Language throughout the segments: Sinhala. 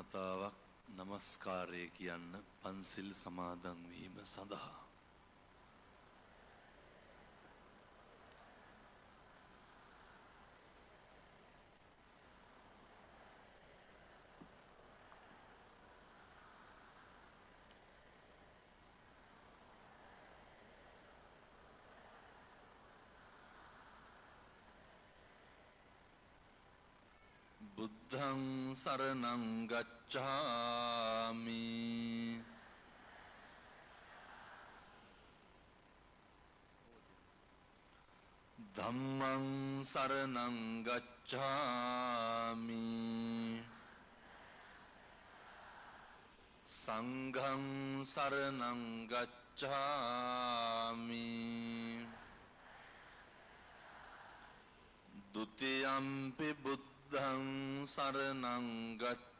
වතාවක් නමස්කාරය කියන්න පන්සිල් සමාදන් වීම සඳහා බුද්ධං සරණං ගච්ඡාමි ධම්මං සරණං ගච්ඡාමි සංඝං සරණං ගච්ඡාමි ဒုတိယံ පි බුද්ධං සරණං ගච්ඡාමි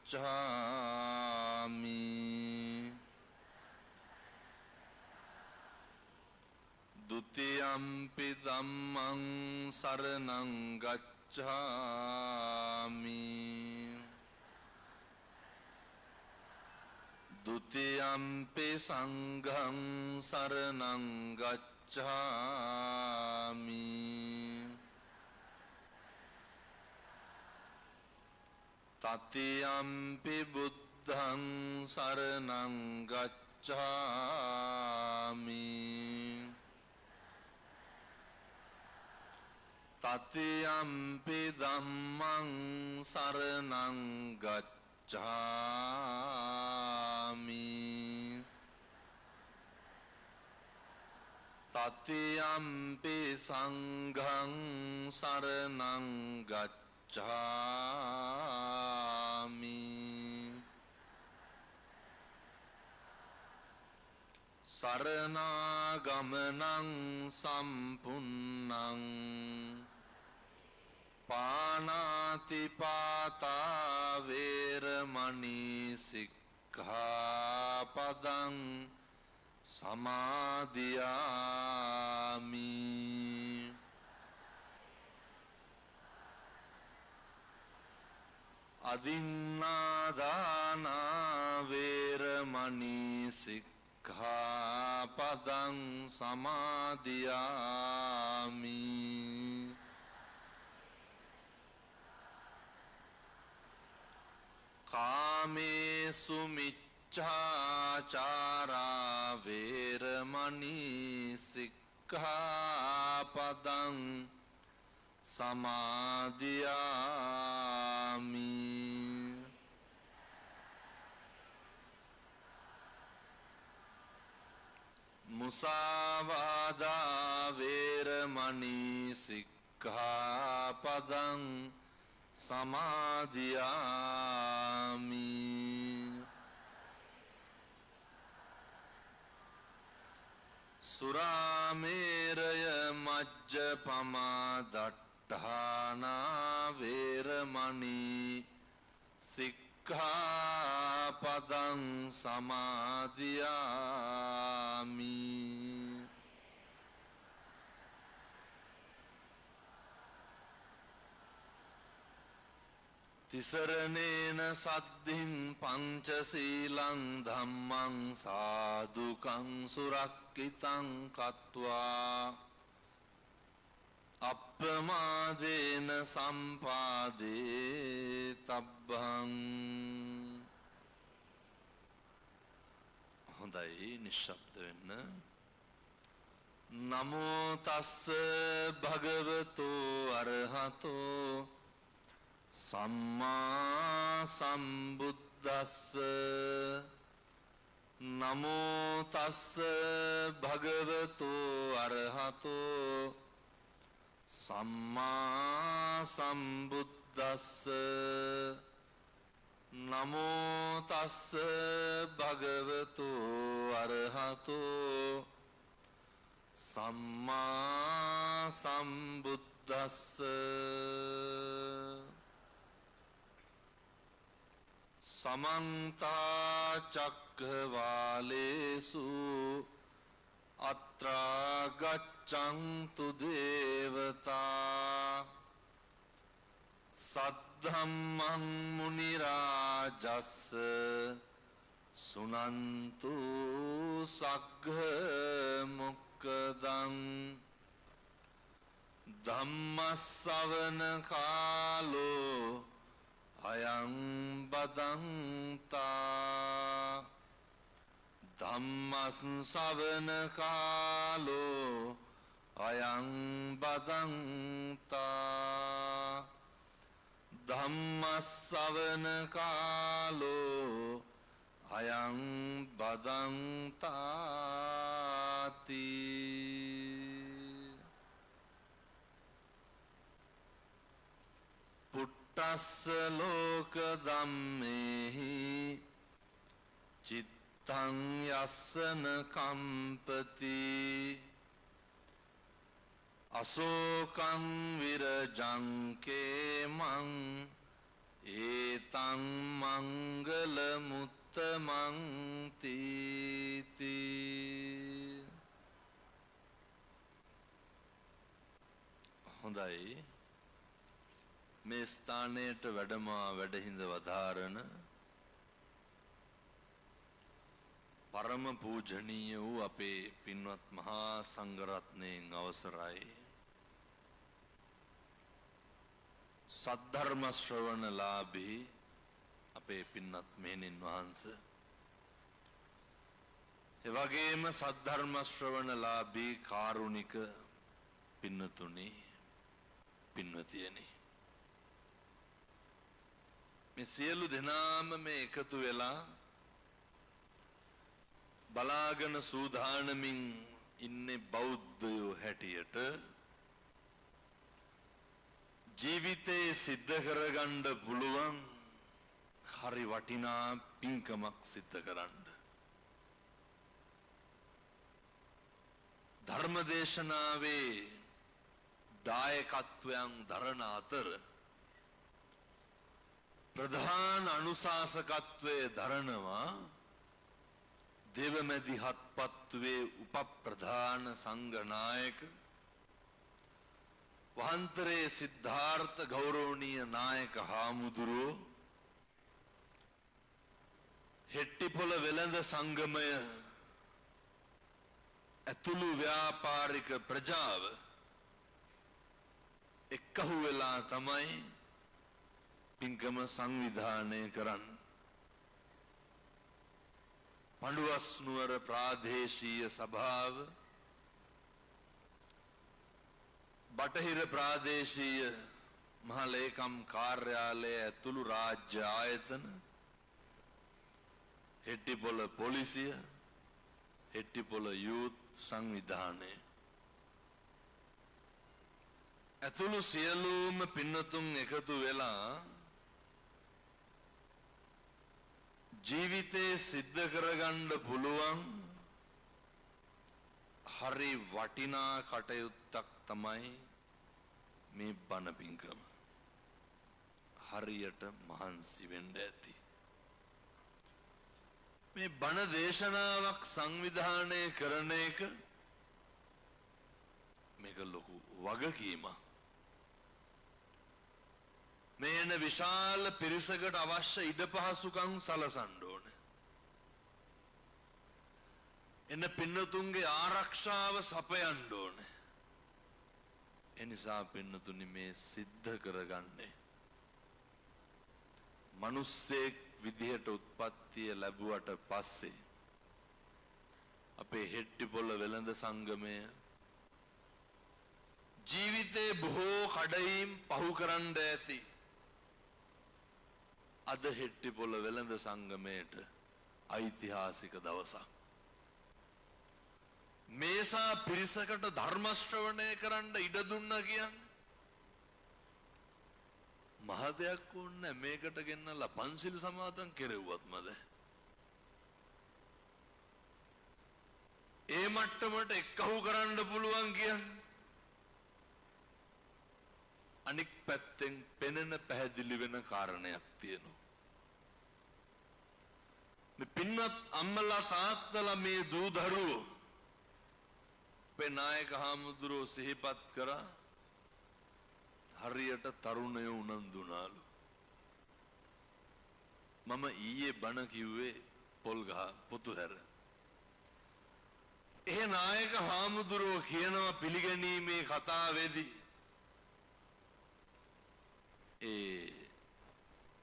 ဒုတိယံ පි ධම්මං සරණං ගච්ඡාමි ဒုတိယံ පි සංඝං සරණං ගච්ඡාමි တတိယံ පි බුද්ධං සරණං ගච්ඡාමි တတိယံ පි ධම්මං සරණං ගච්ඡාමි တတိယံ පි සංඝං සරණං ගච්ඡාමි สรณากมนังสัมพุนนังปานาติปาตาเวรมณีสิกขาปดังสมาธิยามิอดินนาดานาเวรมณีสิกขาปดังสมาธิยามิกาเมสุมิจฉาจาราเวรมณีสิกขาปดังสมาธิยามิมุสาวาดาเวรมณีสิกขาปดังสมาธิยามิสุราเมรยมัจจปมาดัฏฐานาเวรมณีสิกขาปดังสมาธิยามิතිසරණේන සද්ධින් පංචශීලං ධම්මං සාදුකං සුරක්ඛිතං කତ୍වා අප්පමාදේන සම්පාදේ තබ්බං හොඳයි නිශ්ශබ්ද වෙන්න නමෝ තස්ස භගවතෝ අරහතෝ සම්මා සම්බුද්දස්ස නමෝ තස්ස භගවතෝ අරහතෝ සම්මා සම්බුද්දස්ස නමෝ තස්ස භගවතෝ අරහතෝ සම්මා සම්බුද්දස්ස समन्ता चक्रवालेषु अत्रा गच्छन्तु देवता सद् සද්ධම්මං මුනි රාජස්ස සුනන්තු සග්ග මොක්ඛදං ධම්මස්සවන කාලෝ අයං බදන්තා ධම්මස්සවන කාලෝ අයං බදන්තා ධම්මස්සවන කාලෝ අයං බදන්තාති පුට්ටස්ස ලෝක ධම්මේහි චිත්තං යස්සන කම්පති අසෝකං විරජං කේමං ඒතං මංගල මුත්තමං තීති හොඳයි මේ ස්ථානයට වැඩමා වැඩහිඳ වදාරන පරම පූජනීය වූ අපේ පින්වත් මහා සංඝරත්නයන් අවසරයි සද්ධර්ම ශ්‍රවණලාභී අපේ පින්වත් මෙහෙණින් වහන්සේ එවැගේම සද්ධර්ම ශ්‍රවණලාභී කාරුණික පින්නතුනි පින්වතියනි මේ සියලු දෙනාම මේ එකතු වෙලා බලාගෙන සූදානමින් ඉන්නේ බෞද්ධයෝ හැටියට ජීවිතේ සිද්ධ කරගන්න පුළුවන් හරි වටිනා පින්කමක් සිද්ධ කරන්න ධර්මදේශනාවේ දායකත්වයන් දරන අතර ප්‍රධාන අනුශාසකත්වයේ දරනවා දෙවමැදිහත් පත්වේ උපප්‍රධාන සංඝනායක වහන්තරේ සිද්ධාර්ථ ගෞරවනීය නායක හාමුදුරුවෝ හෙට්ටිපොළ වෙළඳ සංගමය ඇතුළු ව්‍යාපාරික ප්‍රජාව එක්කහු වෙලා තමයි පින්කම සංවිධානය කරන්නේ පඬුවස් නුවර ප්‍රාදේශීය සභාව බටහිර ප්‍රාදේශීය මහ ලේකම් කාර්යාලය ඇතුළු රාජ්‍ය ආයතන හෙට්ටිපොළ පොලිසිය හෙට්ටිපොළ යූත් සංවිධානය ඇතුළු සියලුම පින්නතුන් එකතු වෙලා ජීවිතේ සිද්ධ කරගන්න පුළුවන් හරි වටිනා කටයුත්තක් තමයි මේ බණ පින්කම. හරියට මහන්සි වෙන්න ඇති. මේ බණ දේශනාවක් සංවිධානය කරන එක මේක ලොකු වගකීමක්. මේ එන විශාල පිරිසකට අවශ්‍ය ඉඩ පහසුකම් සලසන්න ඕනේ. එන පින්නතුන්ගේ ආරක්ෂාව සපයන්න ඕනේ. එනිසා පින්නතුනි මේ සිද්ධ කරගන්නේ මිනිස්සෙක් විදිහට උත්පත්තිය ලැබුවට පස්සේ අපේ හෙට්ටිපොළ වෙළඳ සංගමය ජීවිතේ බොහෝ කඩයිම් පහු කරන්න ඇති. අද හෙට්ටිපොළ වෙළඳ සංගමයට ඓතිහාසික දවසක්. මේසා පිරිසකට ධර්ම ශ්‍රවණය කරන්න ඉඩ දුන්න කියන්නේ මහ දෙයක් ඕනේ මේකට ගෙන්නලා පන්සිල් සමාදන් කෙරෙව්වත් මද ඒ මට්ටමට එක්කහු කරන්න පුළුවන් කියන්නේ අනික් පැත්තෙන් පෙනෙන පැහැදිලි වෙන කාරණයක් තියෙනවා. මේ පින්වත් අම්මලා තාත්තලා මේ දූ දරුවෝ අපේ නායක හාමුදුරුවෝ සිහිපත් කරා හරියට තරුණයෝ උනන්දුනාලු. මම ඊයේ බණ කිව්වේ පොල්ගහ පුතුහැර. ඒ නායක හාමුදුරුවෝ කියනවා පිළිගැනීමේ කතාවේදී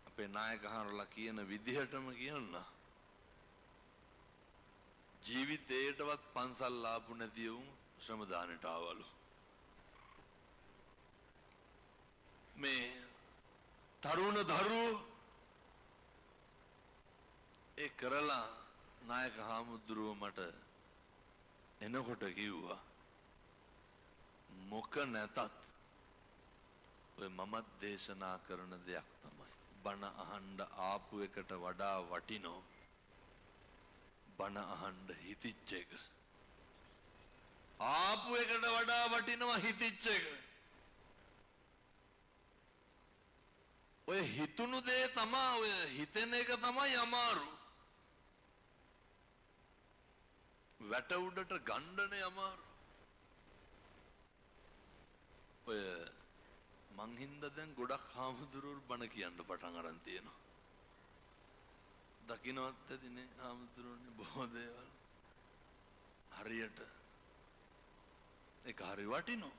අපේ නායක හාමුදුරුවෝ කියන විදිහටම කියන්න ජීවිතේටවත් පන්සල් ආපු නැති වුන් ශ්‍රම දානට ආවලු. මේ තරුණ දරුවෝ ඒ කරලා නායක හාමුදුරුවෝ මට එනකොට කිව්වා මොක නැතත් ඔය මමත් දේශනා කරන දෙයක් තමයි බණ අහන්න ආපු එකට වඩා වටිනෝ බණ අහන්න හිතිච්ච එක. ආපු එකට වඩා වටිනවා හිතිච්ච එක. ඔය හිතුණු දේ තමයි ඔය හිතෙන එක තමයි අමාරු. වැට උඩට ගණ්ඩනේ අමාරු. ඔය මං හින්දා දැන් ගොඩක් හාමුදුරුවෝ බණ කියන්න පටන් අරන් තියෙනවා. දකින්නවත් ඇතිනේ හාමුදුරුවෝනේ බොහෝ දේවල්. හරියට ඒක හරි වටිනෝ.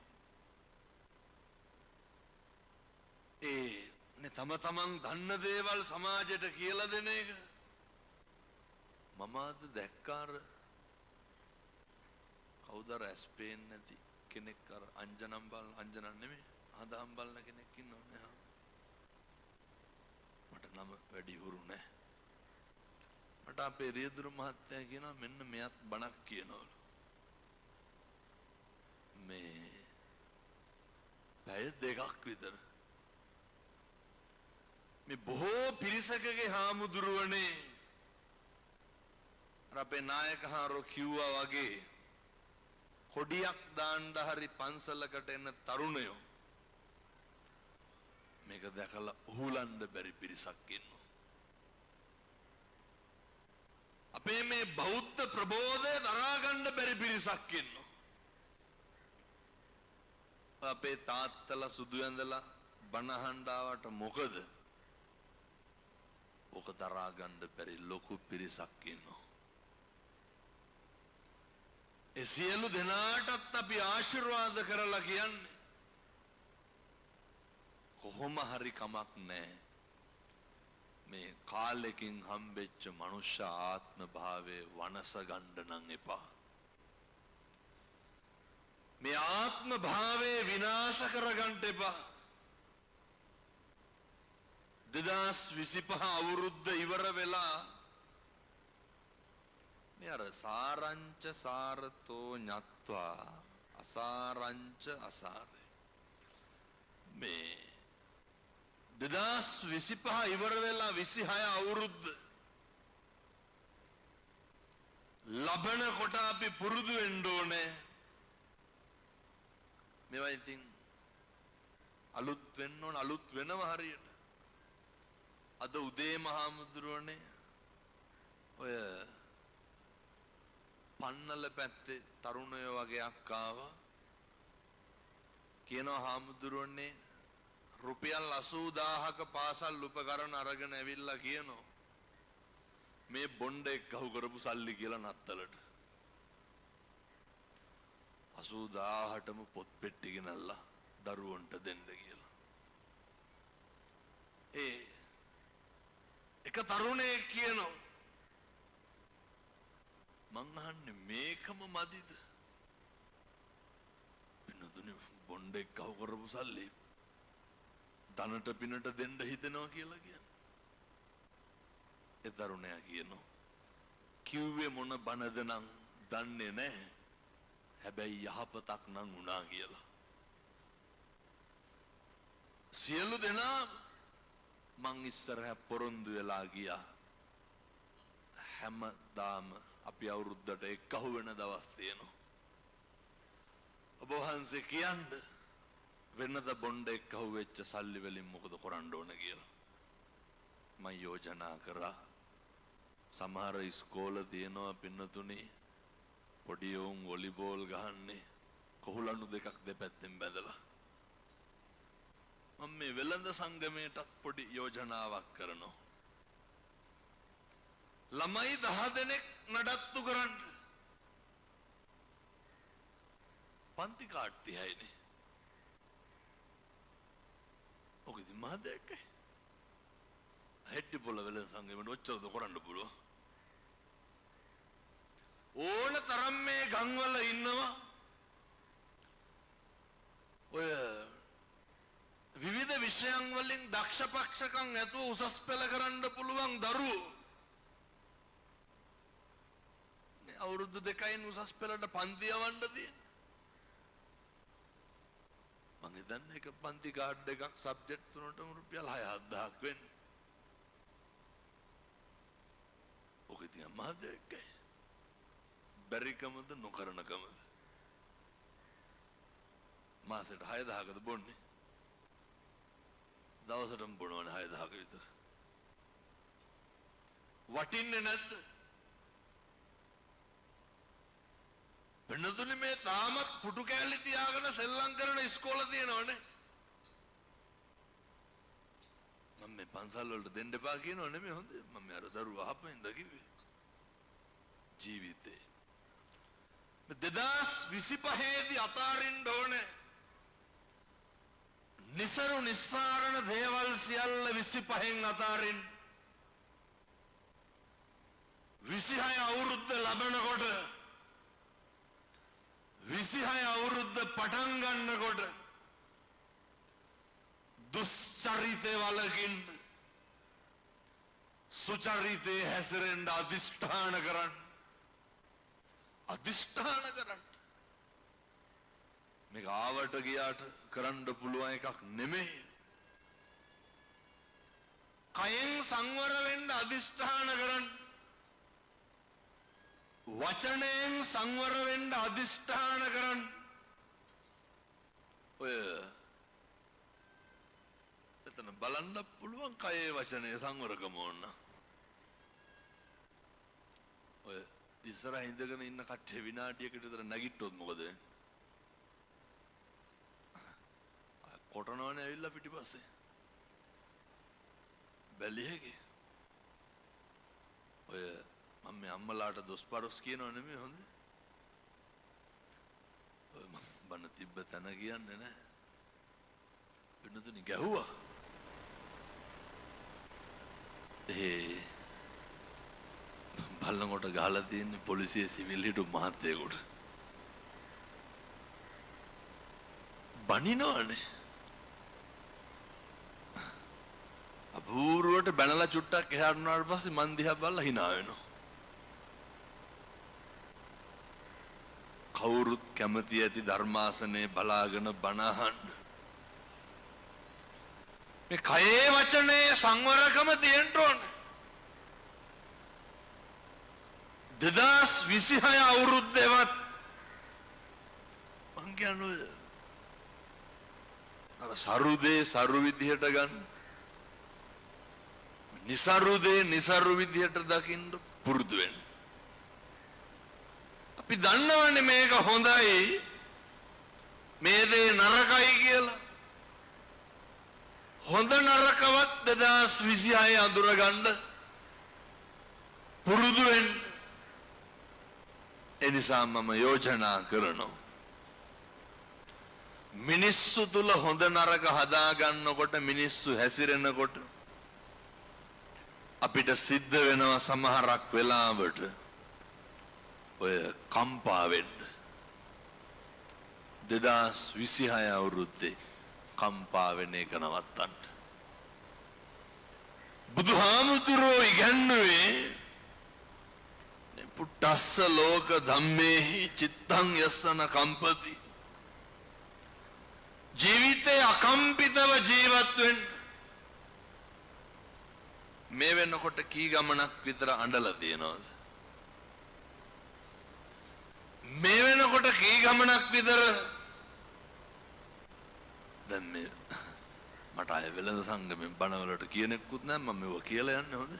නේ තම තමන් දන්න දේවල් සමාජයට කියලා දෙන එක. මම අද දැක්කාර කවුද ඇස් පේන්නේ නැති කෙනෙක් අර අංජනම් නෙමෙයි හදාම් බලන කෙනෙක් ඉන්නවනේ. මට නම වැඩි හුරු නැහැ. මට අපේ රියදුරු මහත්තයා කියනවා මෙන්න මෙයත් බණක් කියනවලු. මේ පැය දෙකක් විතර මේ බොහෝ පිරිසකගේ හාමුදුරුවනේ අපේ නායක හාරෝ කිව්වා වගේ කොඩියක් දාන්න හරි පන්සලකට එන තරුණයෝ මේක දැකලා උහුලන්න බැරි පිරිසක් ඉන්නවා. අපේ මේ බෞද්ධ ප්‍රබෝධය දරා ගන්න බැරි පිරිසක් ඉන්නවා. අපේ තාත්තලා සුදු ඇඳලා බණ අහන්න ආවට මොකද? ඔක දරා ගන්න බැරි ලොකු පිරිසක් ඉන්නවා. ඒ සියලු දෙනාටත් අපි ආශිර්වාද කරලා කියන්නේ කොහොම හරි කමක් නැහැ. මේ කාලෙකින් හම්බෙච්ච මනුෂ්‍ය ආත්ම භාවයේ වනස ගන්න නම් එපා. මේ ආත්ම භාවයේ විනාශ කරගන්න එපා. 2025 අවුරුද්ද ඉවර වෙලා මේ අර සාරංච සාරතෝ ඤත්වා අසාරංච අසාරේ මේ 2025 ඉවර වෙලා 26 අවුරුද්ද ලබන කොට අපි පුරුදු වෙන්න ඕනේ. මේවා ඉතින් අලුත් වෙන්න ඕන අලුත් වෙනවා හරියට. අද උදේ මහමුදුරනේ ඔය පන්නල පැත්තේ තරුණයෝ වගේ අක්කාවා කියනවා හාමුදුරුවනේ රුපියල් 80000ක පාසල් උපකරණ අරගෙන ඇවිල්ලා කියනවා මේ බොණ්ඩ එක්කහු කරපු සල්ලි කියලා නත්තලට 80000ටම පොත් පෙට්ටි ගෙනල්ලා දරුවන්ට දෙන්න කියලා. එක තරුණයෙක් කියනවා මං අහන්නේ මේකම මදිද? පින්නතුනේ බොණ්ඩ එක්කහු කරපු සල්ලි ධනට පිනට දෙන්න හිතෙනවා කියලා කියන්නේ. ඒ තරුණයා කියනවා කිව්වේ මොන බනද නම් දන්නේ නැහැ. හැබැයි යහපතක් නම් වුණා කියලා. සියලු දෙනා මං ඉස්සරහ පොරොන්දු වෙලා ගියා. හැමදාම අපි අවුරුද්දට එක්කහු වෙන දවස් තියෙනවා. ඔබ වහන්සේ කියන්නේ වෙනද බොණ්ඩ එක්කහු වෙච්ච සල්ලි වලින් මොකද කරන්න ඕන කියලා. මම යෝජනා කරා සමහර ඉස්කෝල තියෙනවා පින්නතුනේ පොඩි උන් වොලිබෝල් ගහන්නේ කොහුලනු දෙකක් දෙපැත්තෙන් බැඳලා. මම මේ වෙළඳ සංගමයටත් පොඩි යෝජනාවක් කරනවා. ළමයි 10 දෙනෙක් නඩත්තු කරන්න පන්ති කාඩ් 30යිනේ. ඔක ඉතින් මහ දෙයක්යි. හෙට්ටි පොළ වෙලෙන් සංගමයට ඔච්චරද කරන්න පුළුවන්. ඕන තරම් මේ ගම්වල ඉන්නවා ඔය විවිධ විෂයන් වලින් දක්ෂ පක්ෂකම් නැතුව උසස් පෙළ කරන්න පුළුවන් දරුවෝ. මේ අවුරුදු 2යින් උසස් පෙළට පන්ති යවන්න තියෙන. මං හිතන්නේ එක පන්ති කාඩ් එකක් සබ්ජෙක්ට් තුනටම රුපියල් 6-7000ක් වෙන්නේ. ඔක ඉතින් අමාදෙකයි. බැරිකමද නොකරනකමද? මාසෙට 6000කද බොන්නේ? දවසටම බොනවනේ 6000ක විතර. වටින්නේ නැද්ද? වෙනතුනේ මේ තාමත් පුටු කෑලි තියාගෙන සෙල්ලම් කරන ඉස්කෝල තියෙනවනේ. මම මේ පන්සල් වලට දෙන්න එපා කියනව නෙමෙයි හොඳ. මම අර දරුවා අහපින්ද කිව්වේ. ජීවිතේ 2025 දී අතාරින්න ඕනේ. නිසරු නිස්සාරණ දේවල් සියල්ල 25න් අතාරින්න. 26 අවුරුද්ද ලබනකොට 26 අවුරුද්ද පටන් ගන්නකොට දුස්චරිතේ වලකින් සුචරිතේ හැසිරෙන්න අදිෂ්ඨාන කරන්න. අදිෂ්ඨාන කරන්න. මේක ආවට ගියාට කරන්න පුළුවන් එකක් නෙමෙයි. කයෙන් සංවර වෙන්න අදිෂ්ඨාන කරන්න. වචනයෙන් සංවර වෙන්න අදිෂ්ඨාන කරන්න. ඔය එතන බලන්න පුළුවන් කයේ වචනේ සංවරකම ඕන. ඔය ඉස්සරහ ඉඳගෙන ඉන්න කට්ටිය විනාඩියකට විතර නැගිට්ටොත් මොකද වෙන්නේ? කොටනවනේ ඇවිල්ලා පිටිපස්සේ. බැලියගේ. ඔය මම මේ අම්මලාට දොස්පරොස් කියනව නෙමෙයි හොඳ. ඔය මම බන්න තිබ්බ තැන කියන්නේ නැහැ. වෙනතුනි ගැහුවා. බලනකොට ගහලා තියෙන්නේ පොලිසිය සිවිල් හිටු මහත්තයෙකුට. බනිනවනේ. අපූර්වට බැනලා චුට්ටක් එහාට වුණාට පස්සේ මන් දිහා බලලා hina වෙනවා. කවුරුත් කැමති ඇති ධර්මාසනේ බලාගෙන බණ අහන්න. මේ කයේ වචනේ සංවරකම තියෙන්න ඕනේ. 2026 අවුරුද්දේවත් මං කියන්නේ අර සරුදේ සරු විදිහට ගන්න. නිසරුදේ නිසරු විදිහට දකින්න පුරුදු වෙන්න. අපි දන්නවනේ මේක හොඳයි මේ දේ නරකයි කියලා. හොඳ නරකවත් 2026 අඳුරගන්න පුරුදු වෙන්න. එනිසා මම යෝජනා කරනවා මිනිස්සු තුල හොඳ නරක හදා ගන්නකොට මිනිස්සු හැසිරෙනකොට අපිට සිද්ධ වෙනවා සමහරක් වෙලාවට ඔය කම්පා වෙන්න. 2026 අවුරුද්දේ කම්පා වෙන එක නවත්තන්න. බුදුහාමුදුරුවෝ ඉගැන්නුවේ පුට්ටස්ස ලෝක ධම්මේහි චිත්තං යස්සන කම්පති. ජීවිතේ අකම්පිතව ජීවත් වෙන්න. මේ වෙනකොට කී ගමනක් විතර අඬලා තියෙනවද? මේ වෙනකොට කී ගමනක් විතර දැන් මේ මට අය වෙළඳ සංගමෙන් බණවලට කියනෙකුත් නැහැ. මම මේව කියලා යන්නේ හොඳ.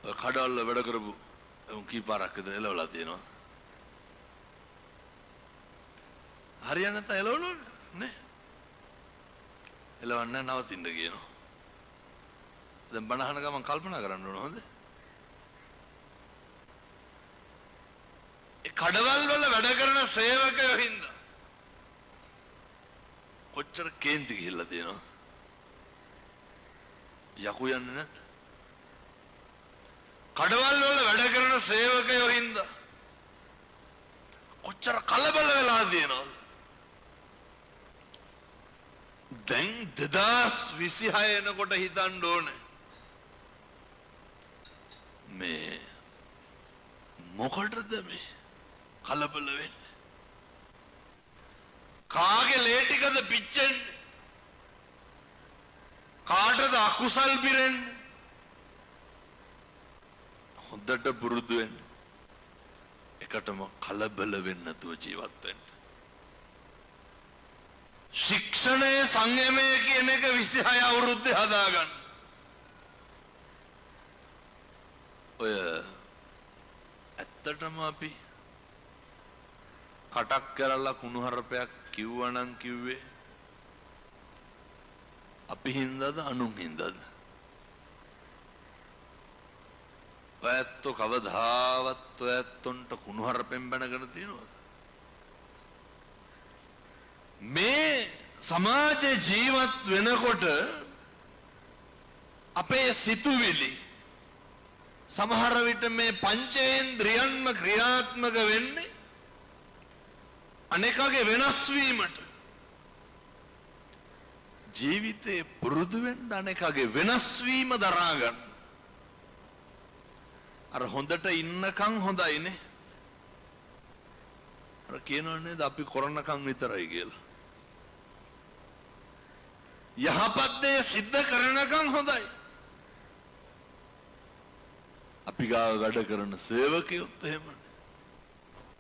ඔය කඩවල වැඩ කරපු උන් කී පාරක් විතර එලවලා තියෙනවා. හරියන්නේ නැත්නම් එලවනවනේ නේ. එලවන්නේ නවතින්න කියනවා. දැන් බණ අහන ගමන් කල්පනා කරන්න ඕන හොඳ. ඒ කඩවල් වල වැඩ කරන සේවකයෝ හින්දා කොච්චර කේන්ති ගිහිල්ලා තියෙනවද? යකු යන්නේ නැද්ද? කඩවල් වල වැඩ කරන සේවකයෝ හින්දා කොච්චර කලබල වෙලා තියෙනවද? දැන් 2026 එනකොට හිතන්න ඕනේ මේ මොකටද මේ කලබල වෙන්නේ? කාගේ ලේ ටිකද පිච්චෙන්නේ? කාටද අකුසල් පිරෙන්නේ? හොඳට පුරුදු වෙන්න. එකටම කලබල වෙන්නේ නැතුව ජීවත් වෙන්න. ශික්ෂණයේ සංයමය කියන එක 26 අවුරුද්දේ හදාගන්න. ඔය ඇත්තටම අපි කටක් කරලා කුණුහරුපයක් කිව්වනම් කිව්වේ අපි හින්දාද අනුන් හින්දාද? ඔයත් කවදාවත් ඔයත්ොන්ට කුණුහරුපෙන් බැනගෙන තියෙනවද? මේ සමාජයේ ජීවත් වෙනකොට අපේ සිතුවිලි සමහර විට මේ පංචේන්ද්‍රියන්ම ක්‍රියාත්මක වෙන්නේ අනේකගේ වෙනස් වීමට. ජීවිතේ පුරුදු වෙන්න අනේකගේ වෙනස් වීම දරා ගන්න. අර හොඳට ඉන්නකම් හොඳයිනේ. අර කියනවනේ අපි කරනකම් විතරයි කියලා. යහපත් දේ සිද්ධ කරනකම් හොඳයි. අපි ගාව වැඩ කරන සේවකයොත් එහෙමනේ.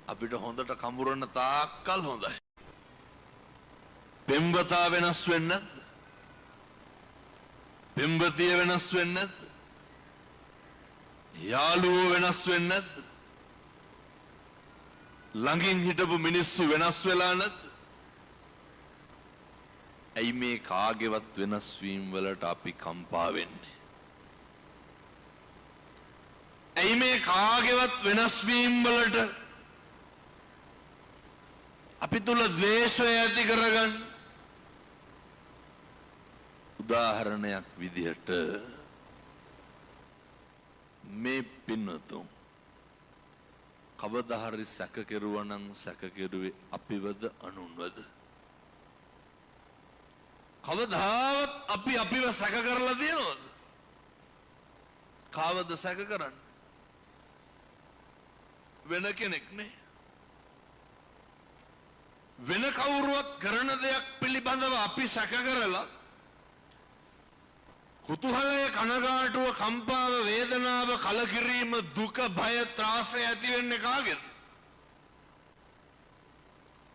අපිට හොඳට කඹරන තාක්කල් හොඳයි. පෙම්වතා වෙනස් වෙන්නේ නැද්ද? පෙම්වතිය වෙනස් වෙන්නේ නැද්ද? යාළුවෝ වෙනස් වෙන්නේ නැද්ද? ළඟින් හිටපු මිනිස්සු වෙනස් වෙලා නැද්ද? ඇයි මේ කාගේවත් වෙනස් වීම වලට අපි කම්පා වෙන්නේ? ඇයි මේ කාගේවත් වෙනස් වීම වලට අපි තුල ද්වේෂය ඇති කරගන්න? උදාහරණයක් විදිහට මේ පින්නතුන් කවදා හරි සැක කෙරුවා නම් සැක කෙරුවේ අපිවද අනුන්වද? කවදාවත් අපි අපිව සැක කරලා තියෙනවද? කාවද සැක කරන්නේ? වෙන කෙනෙක් නේ. වෙන කවුරුවත් කරන දෙයක් පිළිබඳව අපි සැක කරලා කුතුහලය කනගාටුව කම්පාව වේදනාව කලකිරීම දුක භය ත්‍රාසය ඇති වෙන්නේ කාගේද?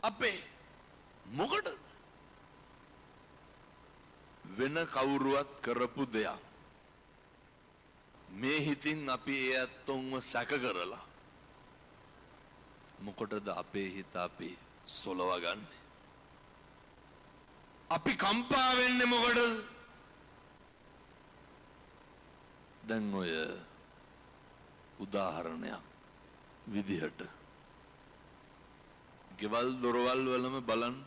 අපේ. මොකටද? වෙන කවුරුවත් කරපු දෙයක් මේ හිතින් අපි ඒ ඇත්තොන්ව සැක කරලා මොකටද අපේ හිත අපි සොලවගන්නේ? අපි කම්පා වෙන්නේ මොකටද? දැන් ඔය උදාහරණයක් විදිහට ගෙවල් දොරවල් වලම බලන්න.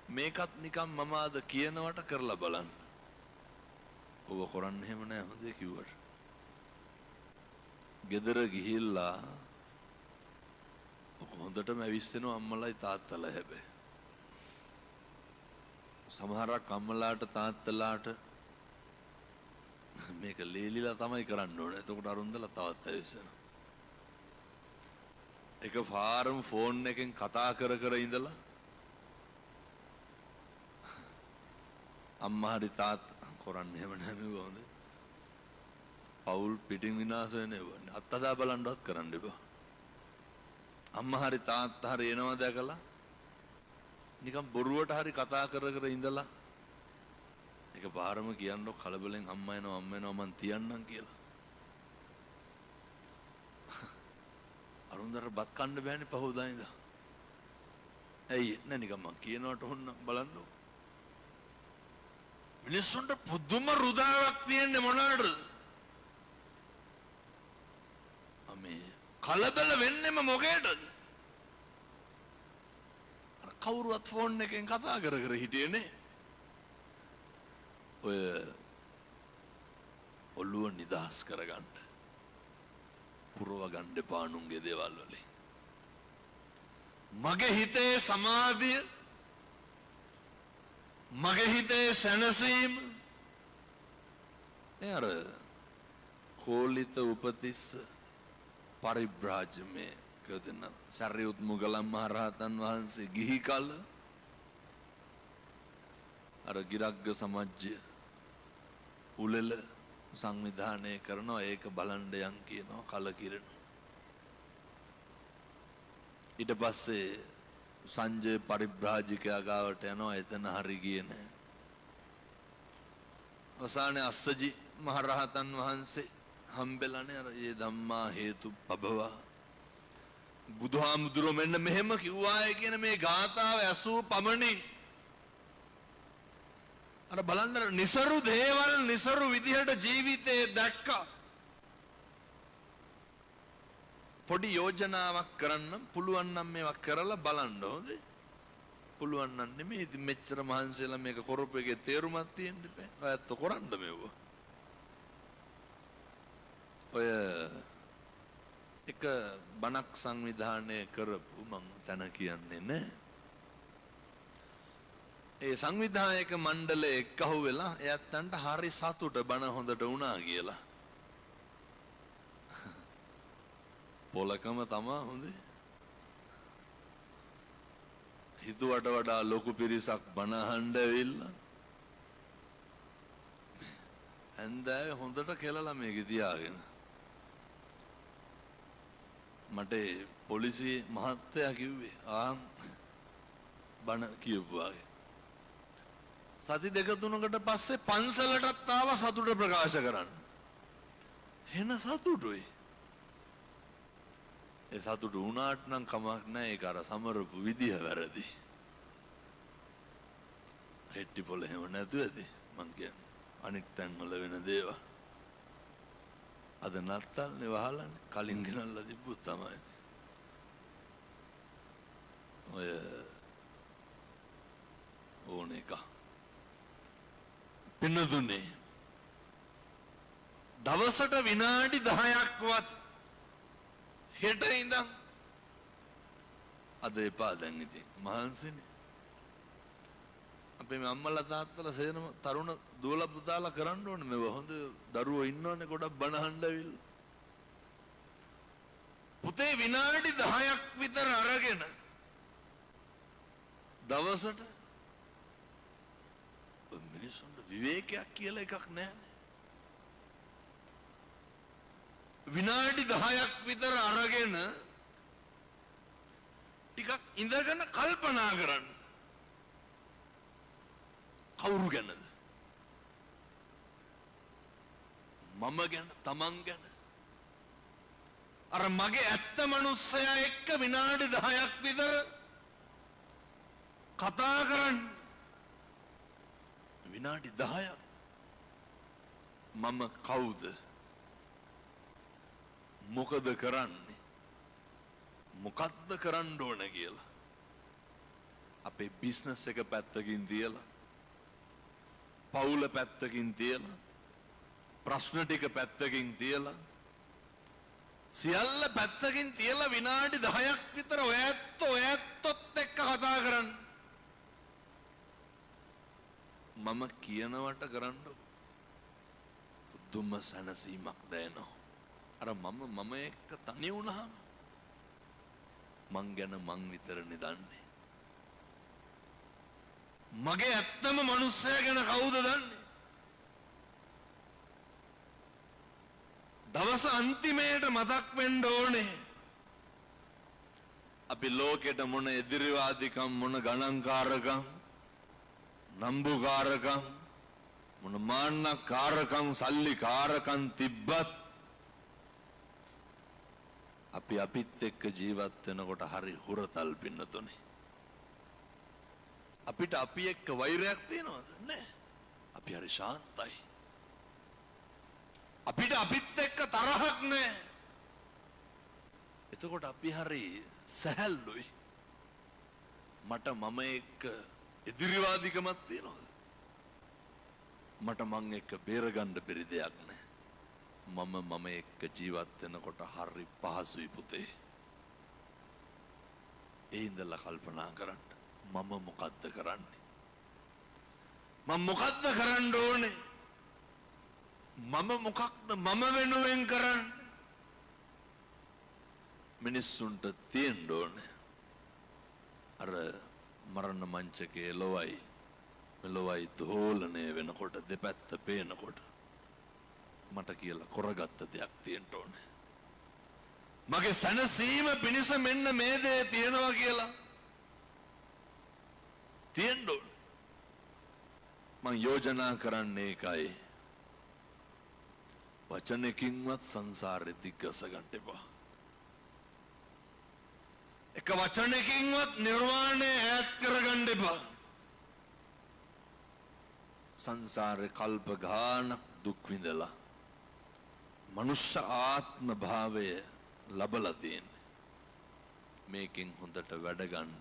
මේකත් නිකම් මම අද කියනවට කරලා බලන්න. ඔබ කරන්නේ එහෙම නෑ හොඳේ කිව්වට. ගෙදර ගිහිල්ලා හොඳටම ඇවිස්සෙනවා අම්මලයි තාත්තලා හැබැයි. සමහරක් අම්මලාට තාත්තලාට මේක ලීලිලා තමයි කරන්න ඕනේ. එතකොට අරුන්දලා තවත් ඇවිස්සෙනවා. එක පාරම ෆෝන් එකෙන් කතා කර කර ඉඳලා අම්මා හරි තාත්තා කරන්නේ එහෙම නෑ නේ හොඳේ. පවුල් පිටින් විනාශ වෙන්නේ. අත්දැක බලන්නවත් කරන්න එපා. අම්මා හරි තාත්තා හරි එනවා දැකලා නිකන් බොරුවට හරි කතා කර කර ඉඳලා එක පාරම කියන්නෝ කලබලෙන් අම්මා එනවා මං තියන්නම් කියලා. අරුන්දර බත් කන්න බෑනේ පහුවදා ඉඳලා. ඇයි නෑ නිකන් මං කියනවට හොන්න බලන්නෝ. මිනිස්සුන්ට පුදුම රුදාවක් තියෙන්නේ මොනවාටද? මේ කලබල වෙන්නෙම මොකේද? කවුරුවත් ෆෝන් එකෙන් කතා කර කර හිටියේනේ. ඔය ඔළුව නිදහස් කරගන්න. පුරව ගන්න එපා නුන්ගේ දේවල් වලින්. මගේ හිතේ සමාධිය, මගේ හිතේ සැනසීම අර කෝලිත උපතිස්ස පරිබ්‍රාජමේ කදෙන සරියුත් මුගලන් මහරහතන් වහන්සේ ගිහි කල අර ගිරග්ග සමජ්ජය උලෙල සංවිධානය කරනවා. ඒක බලන්න යන් කියනවා කලකිරෙනවා. ඊට පස්සේ සංජය පරිබ්‍රාජිකයා ගාවට යනවා. එතන හරි ගියේ නැහැ. අවසානයේ අස්සජි මහරහතන් වහන්සේ හම්බෙලානේ අර ඒ ධම්මා හේතු පබවා බුදුහාමුදුරුවෝ මෙන්න මෙහෙම කිව්වාය කියන මේ ගාථාව ඇසූ පමණින් අර බලන්න නිසරු දේවල් නිසරු විදිහට ජීවිතේ දැක්කා. පොඩි යෝජනාවක් කරන්න පුළුවන් නම් මේවා කරලා බලන්න හොඳේ. පුළුවන් නම් නෙමෙයි ඉතින් මෙච්චර මහන්සියලා මේක කරපු එකේ තේරුමක් තියෙන්න බෑ. ඔයත් කරන්න මේවා. ඔය එක බණක් සංවිධානය කරපු මං තන කියන්නේ නෑ. ඒ සංවිධායක මණ්ඩලය එක්කහුව වෙලා එයත්න්ට හරි සතුට බණ හොඳට වුණා කියලා. පොලකම තමා හොඳේ. හිතුවට වඩා ලොකු පිරිසක් බණ අහන්න ඇවිල්ලා හන්දෑවේ හොඳට කෙලලා මේක තියාගෙන මට පොලිසිය මහත්තයා කිව්වේ බණ කියපුවාගේ. සති දෙක තුනකට පස්සේ පන්සලටත් ආවා සතුට ප්‍රකාශ කරන්න. එන සතුටුයි. ඒ සතුට වුණාට නම් කමක් නැහැ. ඒක අර සමරපු විදිහ වැරදි. හෙට්ටි පොළ එහෙම නැතුව ඇති මං කියන්නේ. අනිත් තැන්වල වෙන දේවල්. අද නත්තල්නේ වහලානේ. කලින් ගෙනල්ලා තිබ්බොත් තමයි. ඔය ඕන එක. පින්නතුනේ දවසට විනාඩි 10ක්වත් හෙට ඉඳන් අද එපා දැන් ඉතින් මහන්සිනේ. අපේ අම්මලා තාත්තලා සේරම තරුණ දුවලා පුතාලා කරන්න ඕනේ මේව. හොඳ දරුවෝ ඉන්නවනේ ගොඩක් බණ අහන්න ඇවිල්ලා. පුතේ විනාඩි 10ක් විතර අරගෙන දවසට මිනිස්සුන්ට විවේකයක් කියලා එකක් නැහැ. විනාඩි 10ක් විතර අරගෙන ටිකක් ඉඳගෙන කල්පනා කරන්න. කවුරු ගැනද? මම ගැන, තමන් ගැන. අර මගේ ඇත්ත මනුස්සයා එක්ක විනාඩි 10ක් විතර කතා කරන්න. විනාඩි 10ක් මම කවුද? මොකද කරන්නේ? මොකද්ද කරන්න ඕන කියලා. අපේ බිස්නස් එක පැත්තකින් තියලා, පවුල පැත්තකින් තියලා, ප්‍රශ්න ටික පැත්තකින් තියලා, සියල්ල පැත්තකින් තියලා විනාඩි 10ක් විතර ඔයත් එක්ක කතා කරන්න. මම කියනවට කරන්න පුදුම සැනසීමක් දැනෙනවා. අර මම එක්ක තනි වුණාම මං ගැන මං විතරනේ දන්නේ. මගේ ඇත්තම මනුස්සයා ගැන කවුද දන්නේ? දවස අන්තිමේට මතක් වෙන්න ඕනේ අපි ලෝකෙට මොන එදිරිවාදිකම්, මොන ගණන්කාරකම්, නම්බුකාරකම්, මොන මාන්නකාරකම්, සල්ලිකාරකම් තිබ්බත් අපි අපිත් එක්ක ජීවත් වෙනකොට හරි හුරතල් පින්නතුනේ. අපිට අපි එක්ක වෛරයක් තියෙනවද? නැහැ. අපි හරි ශාන්තයි. අපිට අපිත් එක්ක තරහක් නැහැ. එතකොට අපි හරි සැහැල්ලුයි. මට මම එක්ක එදිරිවාදිකමක් තියෙනවද? මට මං එක්ක බේරගන්න බැරි දෙයක් නැහැ. මම එක්ක ජීවත් වෙනකොට හරි පහසුයි පුතේ. ඒ ඉඳලා කල්පනා කරන්න. මම මොකද්ද කරන්නේ? මම මොකද්ද කරන්න ඕනේ? මම මොකක්ද මම වෙනුවෙන් කරන්නේ? මිනිස්සුන්ට තියෙන්න ඕනේ. අර මරණ මංචකයේ ලොවයි මෙලොවයි දෝලණය වෙනකොට දෙපැත්ත පේනකොට මට කියලා කරගත්ත දෙයක් තියෙන්න ඕනේ. මගේ සනසීම පිණිස මෙන්න මේ දේ තියෙනවා කියලා තියෙන්න ඕනේ. මං යෝජනා කරන්නේ ඒකයි. වචනකින්වත් සංසාරෙ දිග්ගස ගන්න එපා. එක වචනකින්වත් නිර්වාණය ඈත් කරගන්න එපා. සංසාරේ කල්ප ගානක් දුක් විඳලා මනුෂ්‍ය ආත්ම භාවය ලබලා තියෙන්නේ. මේකෙන් හොඳට වැඩ ගන්න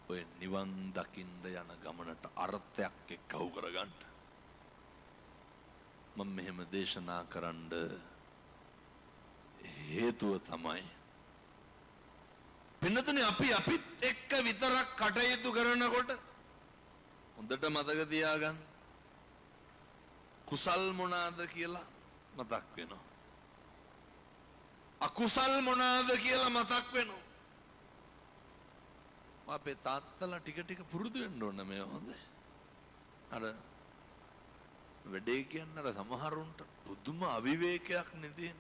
ඔය නිවන් දකින්න යන ගමනට අර්ථයක් එක්කව කරගන්න. මම මෙහෙම දේශනා කරන්න හේතුව තමයි පින්නතුනේ අපි අපිත් එක්ක විතරක් කටයුතු කරනකොට හොඳට මතක තියාගන්න කුසල් මොනවාද කියලා මතක් වෙනවා. අකුසල් මොනවාද කියලා මතක් වෙනවා. අපේ තාත්තලා ටික ටික පුරුදු වෙන්න ඕන මේ හොඳයි. අර වැඩේ කියන්නේ අර සමහරුන්ට පුදුම අවිවේකයක් නෙදී.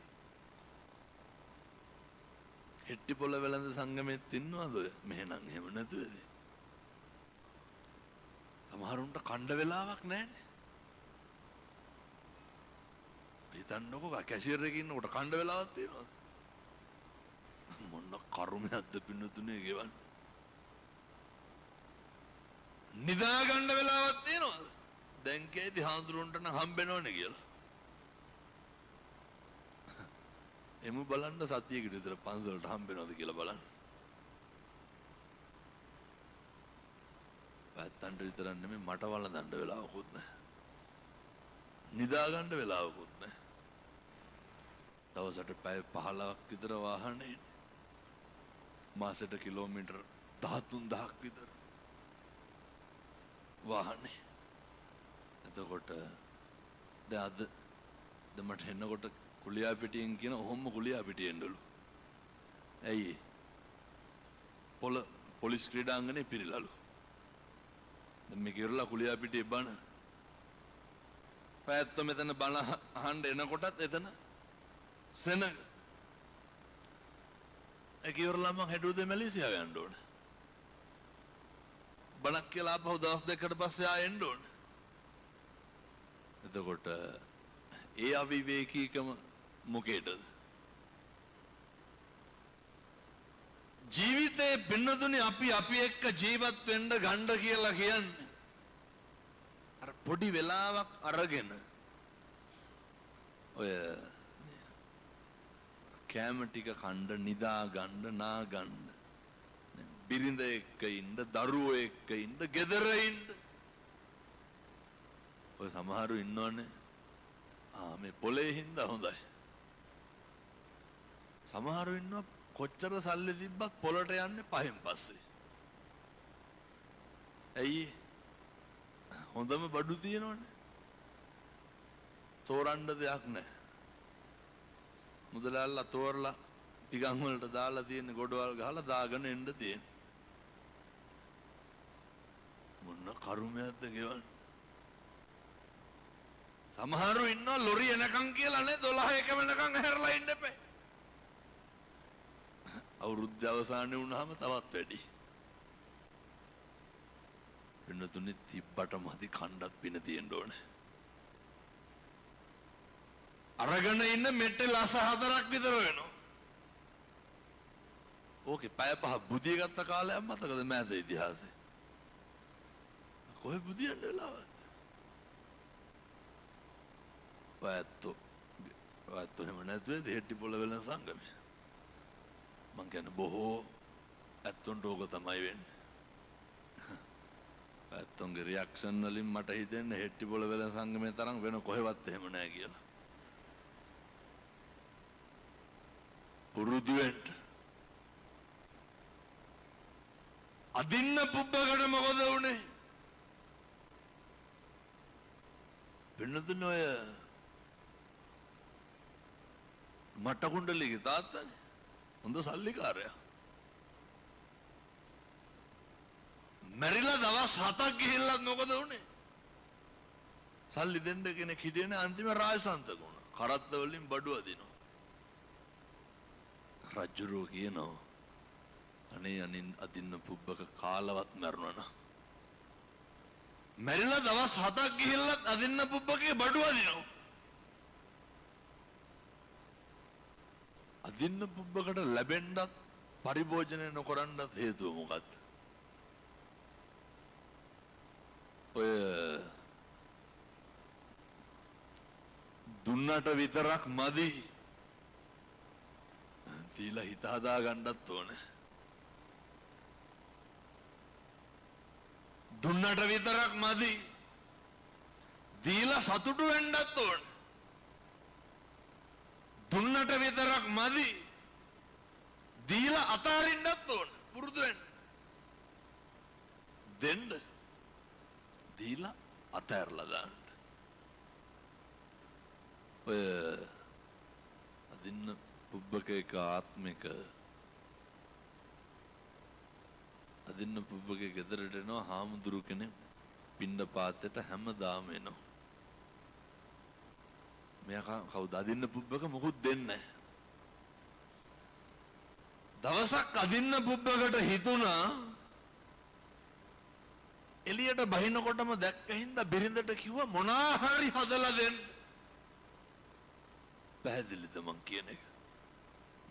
හෙට්ටි පොළ වෙළඳ සංගමෙත් ඉන්නවද ඔය? මෙහෙනම් එහෙම නැතුවද? සමහරුන්ට කණ්ඩ වෙලාවක් නැහැනේ. හිතන්නකෝ කැෂියර් එකේ ඉන්නකොට කණ්ඩ වෙලාවක් තියෙනවද? මොන කර්මයක්ද පින්නතුනේ ගෙවන්නේ? නිදා ගන්න වෙලාවක් තියෙනවද? දැන් කේදි හාමුදුරන්ට නම් හම්බෙනවනේ කියලා. එමු බලන්න සතියකට විතර පන්සලට හම්බෙනවද කියලා බලන්න. පැත්තන්ට විතරක් නෙමෙයි මට වළඳන්න වෙලාවකුත් නැහැ. නිදා ගන්න වෙලාවකුත් නැහැ. දවසට පැය 15ක් විතර වාහනේ. මාසෙට කිලෝමීටර් 13000ක් විතර වාහනේ. එතකොට දැන් අද මට එන්නකොට කුලියා පිටියෙන් කියන ඔහොම කුලියා පිටියෙන්දලු. ඇයි? පොලිස් ක්‍රීඩාංගනේ පිරිලාලු. දැන් මේක ඉරලා කුලියා පිටියේ බණ. පැත්ත මෙතන බණ අහන්න එනකොටත් එතන සෙනග. ඒක ඉරලා මම හෙටුදේ මැලේසියාව යන්න ඕනේ. බණක් කියලා ආපහු දවස් දෙකකට පස්සේ ආයෙන්න ඕනේ. එතකොට ඒ අවිවේකීකම මොකේද? ජීවිතේ පින්නතුනේ අපි එක්ක ජීවත් වෙන්න ගන්න කියලා කියන්නේ අර පොඩි වෙලාවක් අරගෙන ඔය කැම ටික කණ්ඩ නිදා ගන්න නා ගන්න බිරිඳ එක්ක ඉන්න දරුවෝ එක්ක ඉන්න ගෙදර ඉන්න ඔය සමහරු ඉන්නවනේ මේ පොලේ හින්දා හොඳයි. සමහරු ඉන්නවා කොච්චර සල්ලි තිබ්බත් පොලට යන්නේ පහෙන් පස්සේ. ඇයි? හොඳම බඩු තියෙනවනේ. තෝරන්න දෙයක් නැහැ. මුදලාල්ලා තෝරලා ටිකන් වලට දාලා තියෙන ගොඩවල් ගහලා දාගෙන එන්න තියෙන. මොන කරුමයක්ද ගෙවන්නේ? සමහරු ඉන්නවා ලොරි එනකන් කියලා නේ 12 එක වෙනකන් හැරලා ඉන්න එපේ. අවුරුද්ද අවසානයේ වුණාම තවත් වැඩි. වෙනතුනි තිබ්බට මදි කණ්ඩත් පින තියෙන්න ඕනේ. අරගෙන ඉන්න මෙට්ටේ ලස 4ක් විතර වෙනවා. ඕකේ පැය 5 බුදිය ගත්ත කාලයක් මතකද මෑත ඉතිහාසෙ? කොහෙ බුදියන්න වෙලාවද? ඔයත් එහෙම නැතුවේද හෙට්ටිපොළ වෙලෙන සංගමය? මං කියන්නේ බොහෝ ඇත්තොන්ට ඕක තමයි වෙන්නේ. ඇත්තොන්ගේ රියැක්ෂන් වලින් මට හිතෙන්නේ හෙට්ටිපොළ වෙලෙන සංගමේ තරම් වෙන කොහෙවත් එහෙම නැහැ කියලා. පුරුදු වෙන්න. අදින්න පුබ්බකට මොකද වුනේ? වෙනතුනේ ඔය මට කුණ්ඩලිගේ තාත්තනේ හොඳ සල්ලිකාරයා. මැරිලා දවස් 7ක් ගිහිල්ලත් මොකද වුනේ? සල්ලි දෙන්න කෙනෙක් හිටියේ නැහැ. අන්තිම රාජසන්තක වුණා. කරත්ත වලින් බඩු අදිනවා. රජුරෝ කියනවා අනේ අදින්න පුබ්බක කාලවත් මැරුණා. මැරිලා දවස් 7ක් ගිහිල්ලත් අදින්න පුබ්බකේ බඩු අදිනවා. අදින්න පුබ්බකට ලැබෙන්නත් පරිභෝජනය නොකරන්නත් හේතුව මොකක්ද? ඔය දුන්නට විතරක් මදි. දීලා හිත හදා ගන්නත් ඕනේ. දුන්නට විතරක් මදි. දීලා සතුටු වෙන්නත් ඕනේ. දුන්නට විතරක් මදි. දීලා අතාරින්නත් ඕනේ. පුරුදු වෙන්න. දෙන්න. දීලා අතහැරලා දාන්න. ඔය අදින්න පුබ්බකේක ආත්මික අදින්න පුබ්බකේ ගෙදරට එනවා හාමුදුරු කෙනෙක් පින්ඩ පාතේට හැමදාම එනවා. මෙයා කවුද? අදින්න පුබ්බක මොකුත් දෙන්නේ නැහැ. දවසක් අදින්න පුබ්බකට හිතුණා එළියට බහිනකොටම දැක්ක හින්දා බිරිඳට කිව්වා මොනා හරි හදලා දෙන්න. පැහැදිලිද මං කියන එක?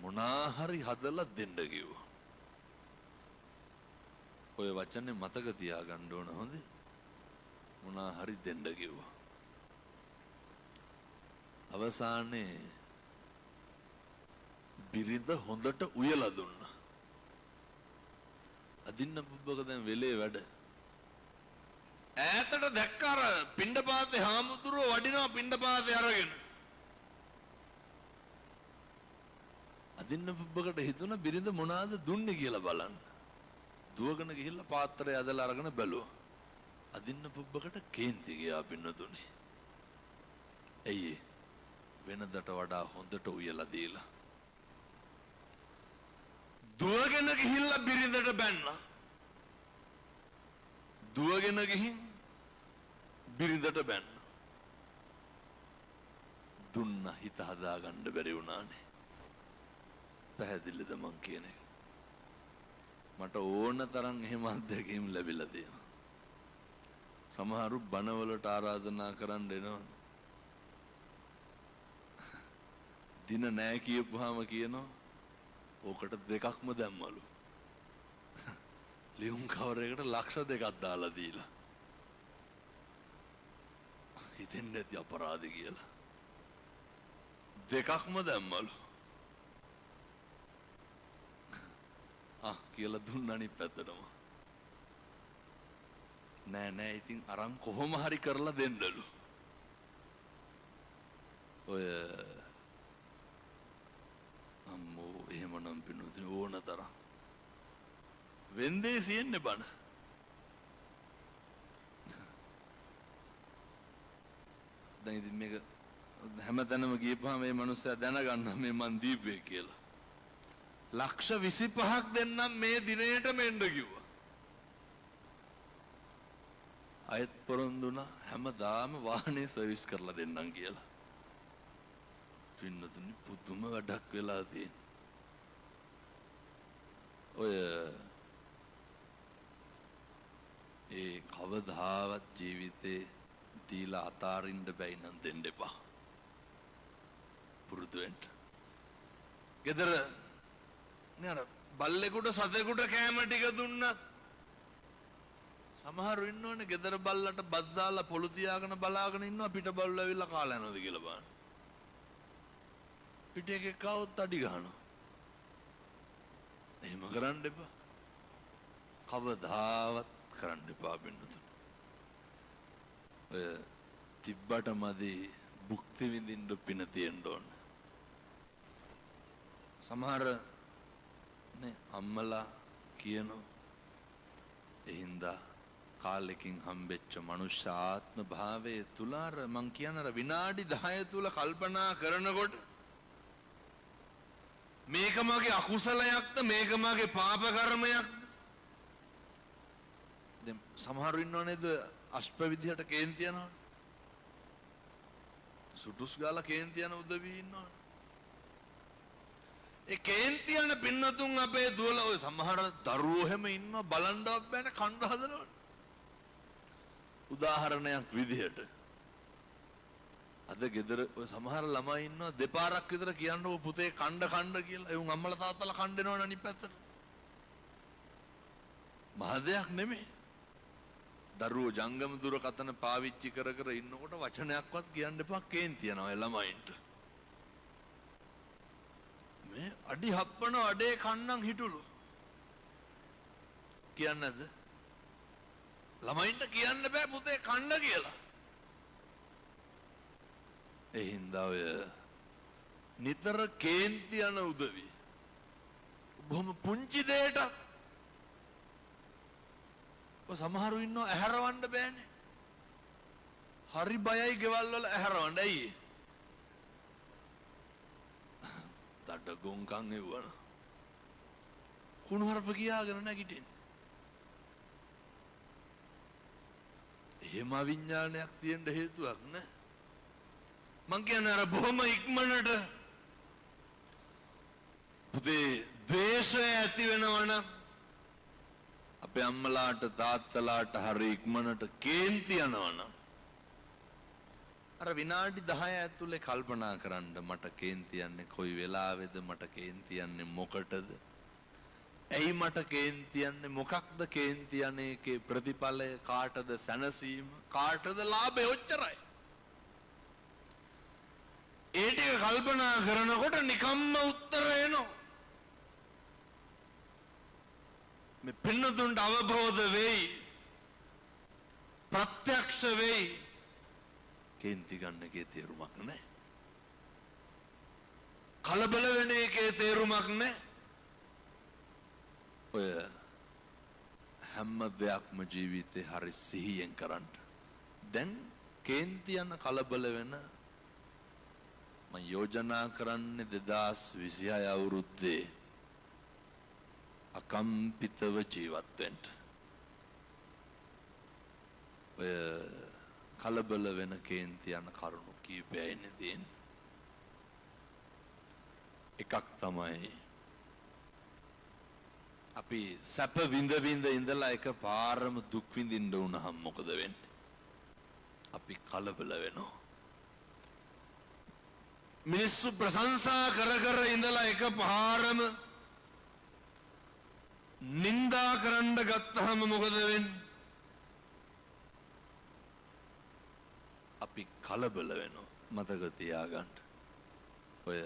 මොනා හරි හදලා දෙන්න කිව්වා. ඔය වචනේ මතක තියාගන්න ඕන හොඳේ. මොනා හරි දෙන්න කිව්වා. අවසානයේ බිරිඳ හොඳට උයලා දුන්නා. අදින්න පුබ්බක දැන් වෙලේ වැඩ. ඈතට දැක්ක අර පිණ්ඩපාතේ හාමුදුරුවෝ වඩිනවා පිණ්ඩපාතේ අරගෙන. අදින්න පුබ්බකට හිතුණා බිරිඳ මොනවාද දුන්නේ කියලා බලන්න. දුවගෙන ගිහිල්ලා පාත්‍රය ඇදලා අරගෙන බැලුවා. අදින්න පුබ්බකට කේන්ති ගියා පින්නතුනේ. ඇයි වෙනදට වඩා හොඳට උයලා දීලා. දුවගෙන ගිහිල්ලා බිරිඳට බැන්නා. දුවගෙන ගිහින් බිරිඳට බැන්නා. දුන්න හිත හදාගන්න බැරි වුණානේ. පැහැදිලිද මං කියන එක? මට ඕන තරම් එහෙම අත්දැකීම් ලැබිලා තියෙනවා. සමහරු බණවලට ආරාධනා කරන්න එනවා. දින නැහැ කියපුවාම කියනවා ඕකට දෙකක්ම දැම්මලු. ලියුම් කවරයකට ලක්ෂ 2ක් දාලා දීලා. හිතෙන්නේ නැති අපරාධ කියලා. දෙකක්ම දැම්මලු. කියලා දුන්න අනිත් පැත්තටම. නෑ ඉතින් අරන් කොහොම හරි කරලා දෙන්නලු. ඔය අම්මෝ එහෙමනම් පින්නොතින් ඕන තරම් වෙන්දේ සියන්නේ බන. දැන් ඉතින් මේක හැමතැනම ගියපුවාම මේ මිනිස්සයා දැනගන්නවා මේ මන් දීපේ කියලා. ලක්ෂ 25ක් දෙන්නම් මේ දිනේටම එන්න කිව්වා. අයත් පොරොන්දුනා හැමදාම වාහනේ සර්විස් කරලා දෙන්නම් කියලා. පින්නතුනි පුදුම වැඩක් වෙලා තියෙනවා. ඔය ඒ කවදාවත් ජීවිතේ දීලා අතාරින්න බැයි නම් දෙන්න එපා. පුරුදු වෙන්න. ගෙදර නේ අර බල්ලෙකුට සතෙකුට කෑම ටික දුන්නත් සමහරු ඉන්නෝනේ ගෙදර බල්ලට බත් දාලා පොළු තියාගෙන බලාගෙන ඉන්නවා පිට බල්ලෝ ඇවිල්ලා කාලා යනවාද කියලා බලන්න. පිට එකෙක් ආවොත් අඩි ගන්නවා. එහෙම කරන්න එපා. කවදාවත් කරන්න එපා පින්නතුනි. ඔය තිබ්බට මදි භුක්ති විඳින්න පින තියෙන්න ඕන. සමහර නේ අම්මලා කියනවා එහින්දා කාලෙකින් හම්බෙච්ච මනුෂ්‍ය ආත්ම භාවයේ තුල මං කියන විනාඩි 10 තුල කල්පනා කරනකොට මේක මගේ අකුසලයක්ද මේක මගේ පාප කර්මයක්ද? දැන් සමහරු ඉන්නව නේද අෂ්ප විදියට කේන්ති යනවා. සුටුස් ගාලා කේන්ති යන උදවි ඉන්නවා. ඒ කේන්ති යන පින්නතුන් අපේ දුවල ඔය සමහර දරුවෝ හැම ඉන්නවා බලන්නවත් බෑනේ කණ්ඩ හදනවා. උදාහරණයක් විදියට අද ගෙදර ඔය සමහර ළමයි ඉන්නවා දෙපාරක් විතර කියන්නකො පුතේ කණ්ඩ කියලා. ඒ උන් අම්මලා තාත්තලා කණ්ඩ දෙනවනේ අනිත් පැත්තට. මහ දෙයක් නෙමෙයි. දරුවෝ ජංගම දුරකථන පාවිච්චි කර කර ඉන්නකොට වචනයක්වත් කියන්න එපා කේන්ති යනවා ඒ ළමයින්ට. මේ අඩි හප්පන අඩේ කන්නම් හිටුලු. කියන්නද? ළමයින්ට කියන්න බෑ පුතේ කන්න කියලා. ඒ හින්දා ඔය නිතර කේන්ති යන උදවි. බොහොම පුංචි දෙයකට ඔය සමහරු ඉන්නවා ඇහැරවන්න බෑනේ. හරි බයයි ගෙවල් වල ඇහැරවන්න. ඇයි? තඩ ගොංකන් එවුවන. කුණුහරුප කියාගෙන නැගිටින්න. එහෙම විඥානයක් තියෙන්න හේතුවක් නෑ. මං කියන්නේ අර බොහොම ඉක්මනට පුතේ ද්වේෂය ඇති වෙනවනම් අපේ අම්මලාට තාත්තලාට හරි ඉක්මනට කේන්ති යනවනම් අර විනාඩි 10 ඇතුලේ කල්පනා කරන්න මට කේන්ති යන්නේ කොයි වෙලාවේද මට කේන්ති යන්නේ මොකටද? ඇයි මට කේන්ති යන්නේ මොකක්ද කේන්ති යන්නේ කේ ප්‍රතිඵලය කාටද සැනසීම කාටද ලාභය ඔච්චරයි. ඒ ටික කල්පනා කරනකොට නිකම්ම උත්තර එනවා. මේ පින්නතුන්ට අවබෝධ වෙයි ප්‍රත්‍යක්ෂ වෙයි කේන්ති ගන්න එකේ තේරුමක් නැහැ. කලබල වෙන එකේ තේරුමක් නැහැ. ඔය හැම දෙයක්ම ජීවිතේ හරි සිහියෙන් කරන්න. දැන් කේන්ති යන කලබල වෙන මම යෝජනා කරන්නේ 2026 අවුරුද්දේ අකම්පිතව ජීවත් වෙන්න. ඔය කලබල වෙන කේන්ති යන කරුණු කීපයයි තියෙන්නේ. එකක් තමයි අපි සැප විඳ ඉඳලා එක පාරම දුක් විඳින්න වුණාම මොකද වෙන්නේ? අපි කලබල වෙනවා. මිනිස්සු ප්‍රශංසා කර ඉඳලා එක පාරම නින්දා කරන්න ගත්තාම මොකද වෙන්නේ? අපි කලබල වෙනවා. මතක තියාගන්න. ඔය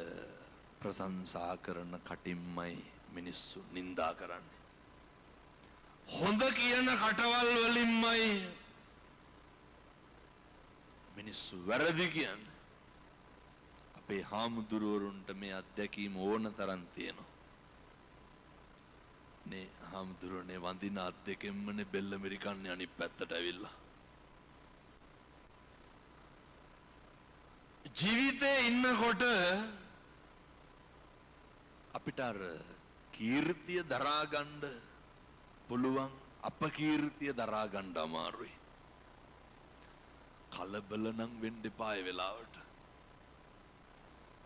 ප්‍රශංසා කරන කටින්මයි මිනිස්සු නින්දා කරන්නේ. හොඳ කියන කටවල් වලින්මයි මිනිස්සු වැරදි කියන්නේ. අපේ හාමුදුරුවරුන්ට මේ අත්දැකීම ඕන තරම් තියෙනවා. නේ හාමුදුරුවනේ වඳින අත් දෙකෙන්මනේ බෙල්ල මෙරිකන්නේ අනිත් පැත්තට ඇවිල්ලා. ජීවිතේ ඉන්නකොට අපිට අර කීර්තිය දරා ගන්න පුළුවන් අපකීර්තිය දරා ගන්න අමාරුයි. කලබල නම් වෙන්න එපා ඒ වෙලාවට.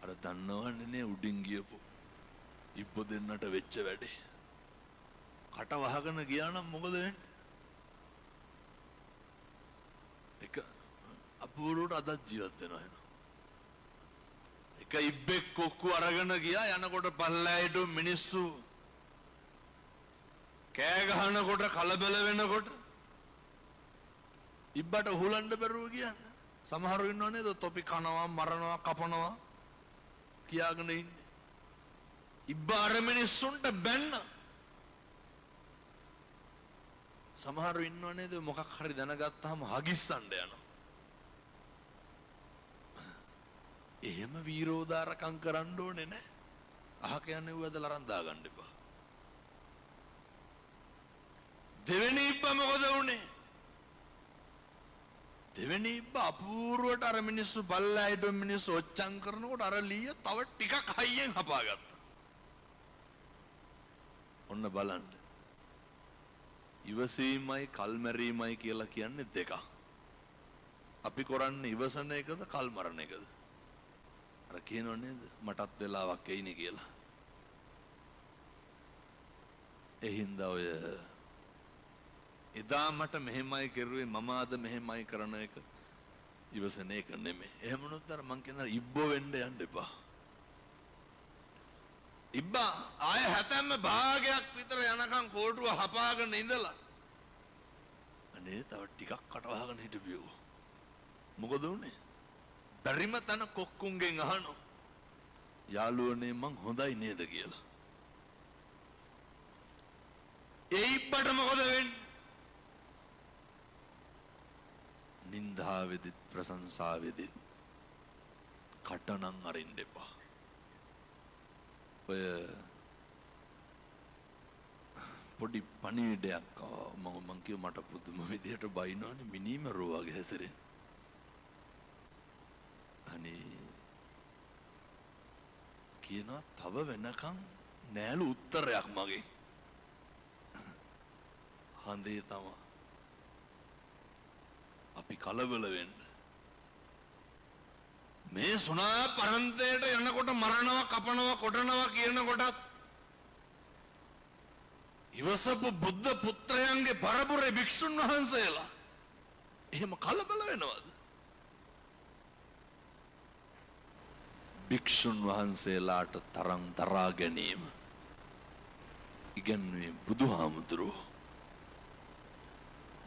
අර දන්නවන්නේ උඩින් ගියපු ඉබ්බ දෙන්නට වෙච්ච වැඩේ. කට වහගෙන ගියා නම් මොකද වෙන්නේ? එක අපූර්වට අදත් ජීවත් වෙනවා එනවා. එක ඉබ්බෙක් කොක්කු අරගෙන ගියා යනකොට පල්ලෑයට මිනිස්සු කෑ ගහනකොට කලබල වෙනකොට ඉබ්බට හුලන්න බැරුව කියන්නේ. සමහරව ඉන්නව නේද තොපි කනවා මරනවා කපනවා කියාගෙන ඉන්නේ. ඉබ්බා අර මිනිස්සුන්ට බැන්න. සමහරව ඉන්නව නේද මොකක් හරි දැනගත්තාම හගිස්සන්න යනවා. එහෙම වීරෝදාරකම් කරන්න ඕනේ නැහැ. අහක යන්නේ උවදලා රන් දාගන්න එපා. දෙවෙනි ඉබ්බා මොකද වුනේ? දෙවෙනි ඉබ්බා අපූර්වට අර මිනිස්සු බල්ලායිඩ මිනිස්සු ඔච්චම් කරනකොට අර ලීය තව ටිකක් හයියෙන් හපාගත්තා. ඔන්න බලන්න. ඉවසීමයි කල්මැරීමයි කියලා කියන්නේ දෙකක්. අපි කරන්නේ ඉවසන එකද කල්මරන එකද? අර කියනව නේද මටත් වෙලාවක් එයිනේ කියලා. එහින්දා ඔය එදා මට මෙහෙමයි කරුවේ මම අද මෙහෙමයි කරන එක ඉවසන එක නෙමෙයි. එහෙම වුණොත් අර මං කියනවා ඉබ්බෝ වෙන්න යන්න එපා. ඉබ්බා ආය 70 භාගයක් විතර යනකම් කෝටුව හපාගෙන ඉඳලා අනේ තව ටිකක් කටවහගෙන හිටපියෝ. මොකද උනේ? බැරිම තන කොක්කුන්ගෙන් අහනවා. යාළුවනේ මං හොඳයි නේද කියලා. ඒ ඉබ්බට මොකද වෙන්නේ? නින්දාවෙදිත් ප්‍රශංසාවෙදිත් කටනම් අරින්න එපා. ඔය පොඩි පණිවිඩයක් මම කිව්ව මට පුදුම විදියට බයිනවනේ මිනිමරුව වගේ හැසිරෙන. අනේ කියනවා තව වෙනකන් නෑලු උත්තරයක් මගේ. හන්දේ තමයි අපි කලබල වෙන්න. මේ සුණා පරන්තයට යනකොට මරනවා කපනවා කොටනවා කියනකොටත් ඉවසපු බුද්ධ පුත්‍රයන්ගේ පරපුරේ භික්ෂුන් වහන්සේලා එහෙම කලබල වෙනවද? භික්ෂුන් වහන්සේලාට තරම් දරා ගැනීම ඉගැන්වුවේ බුදුහාමුදුරුවෝ.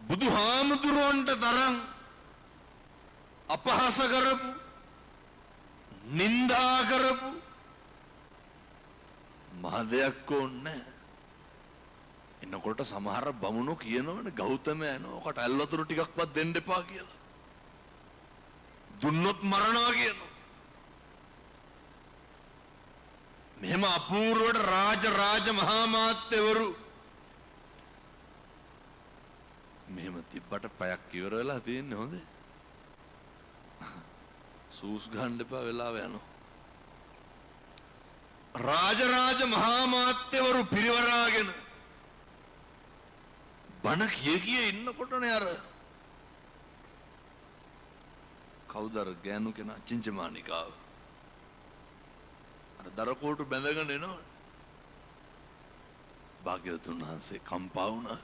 බුදුහාමුදුරුවන්ට තරම් අපහාස කරපු නින්දා කරපු මහදයක් ඕනේ. එනකොට සමහර බමුණෝ කියනවනේ ගෞතමයන්ට ඇල් වතුර ටිකක්වත් දෙන්න එපා කියලා. දුන්නොත් මරනවා කියනවා. මෙහෙම අපූර්වට රාජ මහා මාත්‍යවරු මෙහෙම තිබ්බට පැයක් ඉවර වෙලා තියෙන්නේ හොඳේ. සූස් ගන්න එපා වෙලාව යනවා. රාජ මහා මාත්‍යවරු පිරිවරාගෙන බණ කිය ඉන්නකොටනේ අර කවුද අර ගෑනු කෙනා චින්චමානිකාව අර දරකෝටු බැඳගෙන එනවා. භාග්‍යවතුන් වහන්සේ කම්පා වුණා.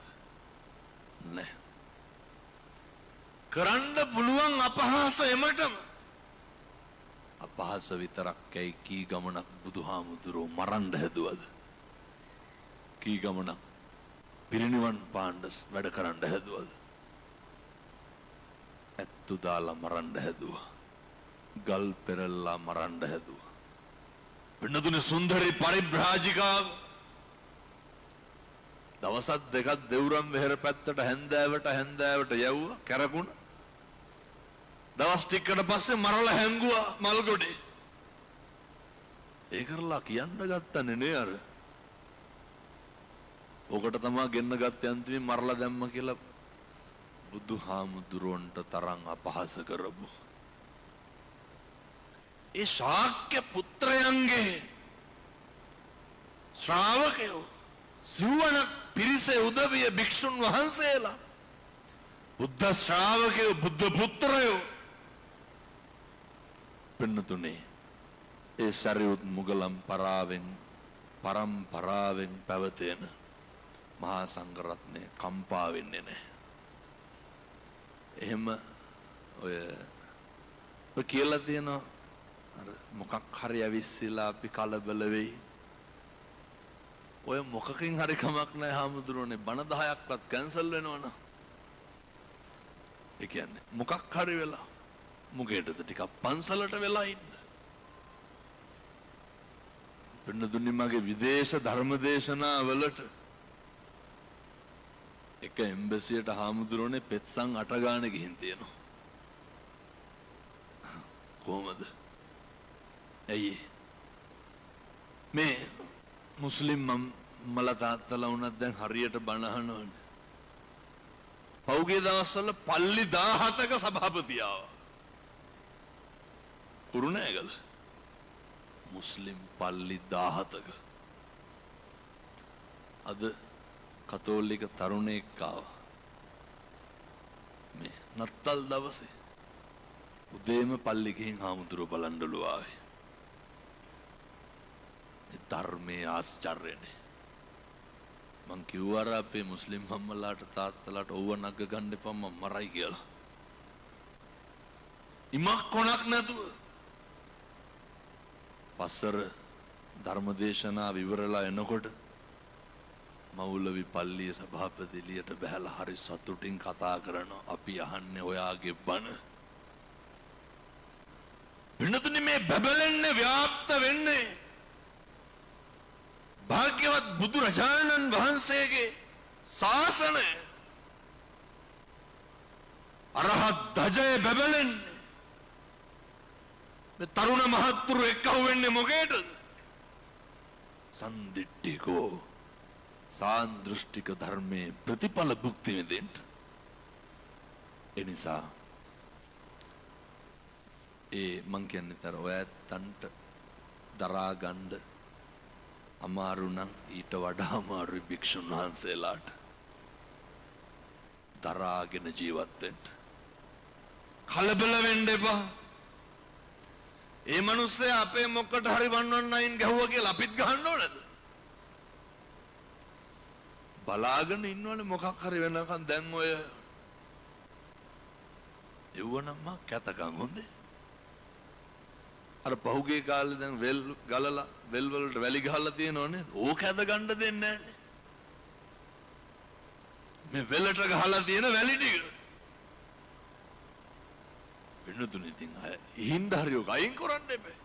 නෑ කරන්න පුළුවන් අපහාස එමටම අපහාස විතරක් ඇයි කී ගමනක් බුදුහාමුදුරුවෝ මරන්න හැදුවද? කී ගමනක් පිරිනිවන් පාන්න වැඩ කරන්න හැදුවද? ඇත්තු දාලා මරන්න හැදුවා. ගල් පෙරල්ලා මරන්න හැදුවා. වෙනතුනේ සුන්දරි පරිබ්‍රාජිකාව දවසක් දෙකක් දෙවුරම් වෙහෙර පැත්තට හැන්දෑවට යවුවා කැරකුණ. දවස් ටිකකට පස්සේ මරලා හැංගුවා මල්ගොඩේ. ඒ කරලා කියන්න ගත්තනේ නේ අර. ඔකට තමයි ගෙන්න ගත්තේ අන්තිමේ මරලා දැම්ම කියලා බුදුහාමුදුරන්ට තරම් අපහාස කරපු. ඒ ශාක්‍ය පුත්‍රයන්ගේ ශ්‍රාවකයෝ සිව්වන පිරිසේ උදවිය භික්ෂුන් වහන්සේලා බුද්ධ ශ්‍රාවකයෝ බුද්ධ පුත්‍රයෝ පින්නතුනේ ඒ සරියුත් මුගලන් පරම්පරාවෙන් පැවතෙන මහා සංඝරත්නය කම්පා වෙන්නේ නැහැ. එහෙම ඔය කියලා තියෙනවා අර මොකක් හරි ඇවිස්සලා අපි කලබල වෙයි. ඔය මොකකින් හරි කමක් නැහැ හාමුදුරනේ බණ 10ක්වත් කැන්සල් වෙනවනේ. ඒ කියන්නේ මොකක් හරි වෙලා මොකේද ටිකක් පන්සලට වෙලා ඉන්න. පින්නතුනි මගේ විදේශ ධර්මදේශනා වලට එක එම්බසියට හාමුදුරුවනේ පෙත්සන් 8 ගාන ගිහින් තියෙනවා. කොහමද? ඇයි මේ මුස්ලිම් මම්මලා තාත්තලා වුණත් දැන් හරියට බණ අහනවනේ. පෞගේ දවස්වල පල්ලි 17ක සභාපතියා කුරුණෑගල මුස්ලිම් පල්ලි 17ක අද කතෝලික තරුණයෙක් ආවා මේ නත්තල් දවසේ උදේම පල්ලි ගිහින් හාමුදුරුවෝ බලන්නලු ආවේ. මේ ධර්මයේ ආශ්චර්යනේ. මං කිව්වා අපේ මුස්ලිම් අම්මලාට තාත්තලාට ඕව නග ගන්න එපා මම මරයි කියලා. ඉමක් කොනක් නැතුව පස්සර ධර්මදේශනා විවරලා එනකොට මෞලවි පල්ලියේ සභාපති එළියට බහැලා හරි සතුටින් කතා කරනවා. අපි අහන්නේ ඔයාගේ බණ. වෙනතුනි මේ බබලන්නේ ව්‍යාප්ත වෙන්නේ භාග්‍යවත් බුදුරජාණන් වහන්සේගේ ශාසනය අරහත් ධජය බබලන්නේ මේ තරුණ මහත්තුරු එක්කහුව වෙන්නේ මොකේද? සන්දිට්ඨිකෝ සාන්දෘෂ්ටික ධර්මයේ ප්‍රතිඵල භුක්ති විඳින්න. ඒ නිසා මං කියන්නේ තර ඔයත්තන්ට දරා ගන්න අමාරු නම් ඊට වඩා අමාරුයි භික්ෂුන් වහන්සේලාට දරාගෙන ජීවත් වෙන්න. කලබල වෙන්න එපා. ඒ මිනිස්සේ අපේ මොකට හරි 119 ගැහුවා කියලා අපිත් ගහන්න ඕනද? බලාගෙන ඉන්නවනේ මොකක් හරි වෙනකන් දැන් ඔය එව්වනම්ම කැතකම් හොඳේ. අර පහුගිය කාලේ දැන් වෙල් ගලලා වෙල් වලට වැලි ගහලා තියෙනවනේ. ඕක ඇද ගන්න දෙන්නේ නැහැ. මේ වෙලට ගහලා තියෙන වැලි ටික. වෙනතුනේ ඉතින් හිඳ හරි ඔක අයින් කරන්න එපා.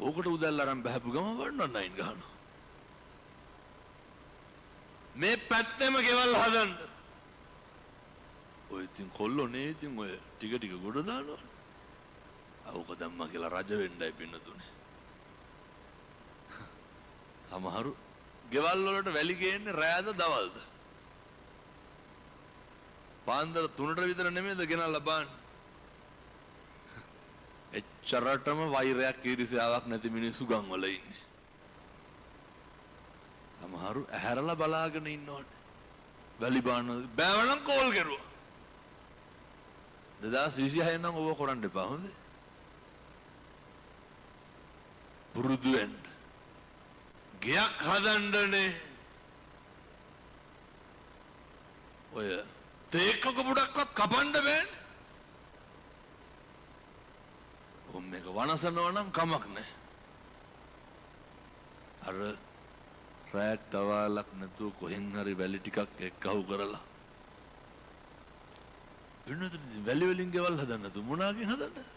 ඕකට උදැල්ල අරන් බහපු ගම වන්නන්න අයින් ගහනවා. මේ පැත්තෙම ගෙවල් හදන්න. ඔය ඉතින් කොල්ලෝනේ ඉතින් ඔය ටික ටික ගොඩ දානවා. අවුක දැම්මා කියලා රජ වෙන්නයි පින්නතුනේ. සමහරු ගෙවල් වලට වැලි ගේන්නේ රෑද දවල්ද? පාන්දර 3ට විතර නෙමෙයිද ගෙනල්ලා බාන්නේ. එච්චරටම වෛරයක් ඊර්ෂ්‍යාවක් නැති මිනිස්සු ගම් වල ඉන්නේ. සමහරු ඇහැරලා බලාගෙන ඉන්නවනේ. වැලි බාන බෑවනම් කෝල් කරුවා. 2026 නම් ඕව කරන්න එපා හොඳේ. පුරුදු වෙන්න. ගයක් හදන්නනේ. ඔය තේක්ක කපුඩක්වත් කපන්න බෑනේ. මේක වනසනවා නම් කමක් නැහැ. අර රැක් තවාලක් නැතුව කොහෙන් හරි වැලි ටිකක් එක්කහුව කරලා වෙනතුනේ වැලි වලින් ගෙවල් හදන්න තු මොනාකින් හදන්න?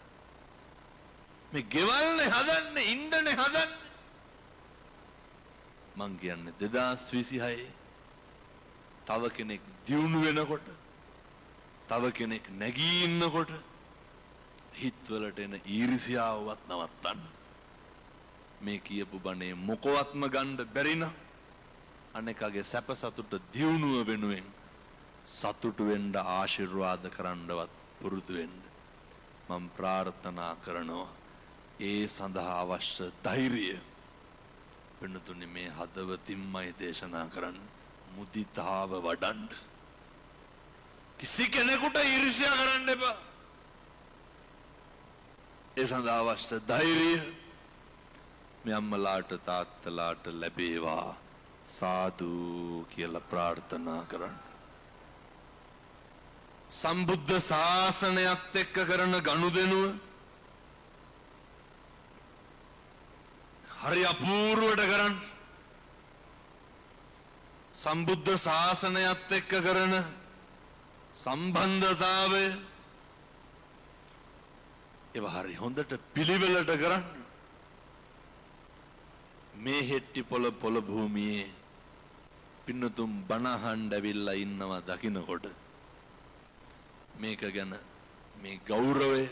මේ ගෙවල්නේ හදන්නේ ඉන්නනේ හදන්නේ. මං කියන්නේ 2026 තව කෙනෙක් දියුණු වෙනකොට තව කෙනෙක් නැගී ඉන්නකොට හිතවලට එන ඊර්ෂ්‍යාවවත් නවත්තන්න. මේ කියපු බණේ මොකවත්ම ගන්න බැරි නම් අනෙකගේ සැප සතුට දියුණුව වෙනුවෙන් සතුටු වෙන්න ආශිර්වාද කරන්නවත් පුරුදු වෙන්න මම ප්‍රාර්ථනා කරනවා. ඒ සඳහා අවශ්‍ය ධෛර්යය වෙනතුනි මේ හදවතින්මයි දේශනා කරන්න. මුදිතාව වඩන්න. කිසි කෙනෙකුට ඊර්ෂ්‍යා කරන්න එපා. ඒ සඳහා අවශ්‍ය ධෛර්යය මේ අම්මලාට තාත්තලාට ලැබේවා සාදු කියලා ප්‍රාර්ථනා කරන්න. සම්බුද්ධ ශාසනයත් එක්ක කරන ගනුදෙනුව හරි අපූර්වට කරන්න. සම්බුද්ධ ශාසනයත් එක්ක කරන සම්බන්ධතාවය ඒව හරි හොඳට පිළිවෙලට කරන්න. මේ හෙට්ටිපොළ පොළ භූමියේ පින්නතුම් බණහන් ඇවිල්ලා ඉන්නවා දකින්නකොට මේක ගැන මේ ගෞරවය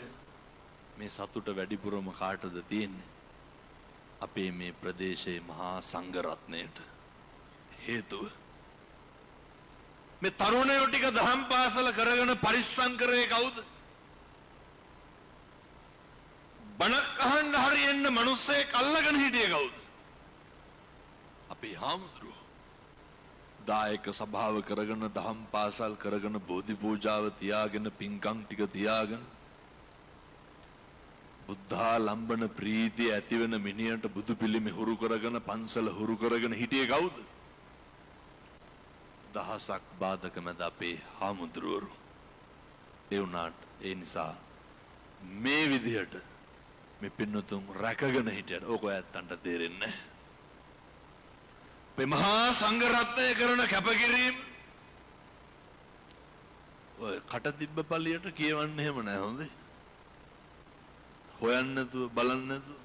මේ සතුට වැඩිපුරම කාටද තියෙන්නේ? අපේ මේ ප්‍රදේශයේ මහා සංඝරත්නයට. හේතුව මේ තරුණයෝ ටික දහම් පාසල කරගෙන පරිස්සම් කරේ කවුද? බණක් අහන්න හරියෙන්න මිනිස්සෙක් අල්ලගෙන හිටියේ කවුද? අපේ හාමුදුරුවෝ. දායක සභාව කරගෙන දහම් පාසල් කරගෙන බෝධි පූජාව තියාගෙන පින්කම් ටික තියාගෙන බුද්ධා ලම්බන ප්‍රීතිය ඇති වෙන මිනිහට බුදු පිළිමෙ හුරු කරගෙන පන්සල හුරු කරගෙන හිටියේ කවුද? දහසක් බාධක මැද අපේ හාමුදුරුවරු. ඒ වුණාට ඒ නිසා මේ විදිහට මේ පින්නතුන් රැකගෙන හිටියට ඕක ඇත්තන්ට තේරෙන්නේ නැහැ. මේ මහා සංඝ රත්නය කරන කැපකිරීම ඔය කට තිබ්බ පළියට කියවන්න එහෙම නැහැ හොඳේ. හොයන්න නැතුව බලන්න නැතුව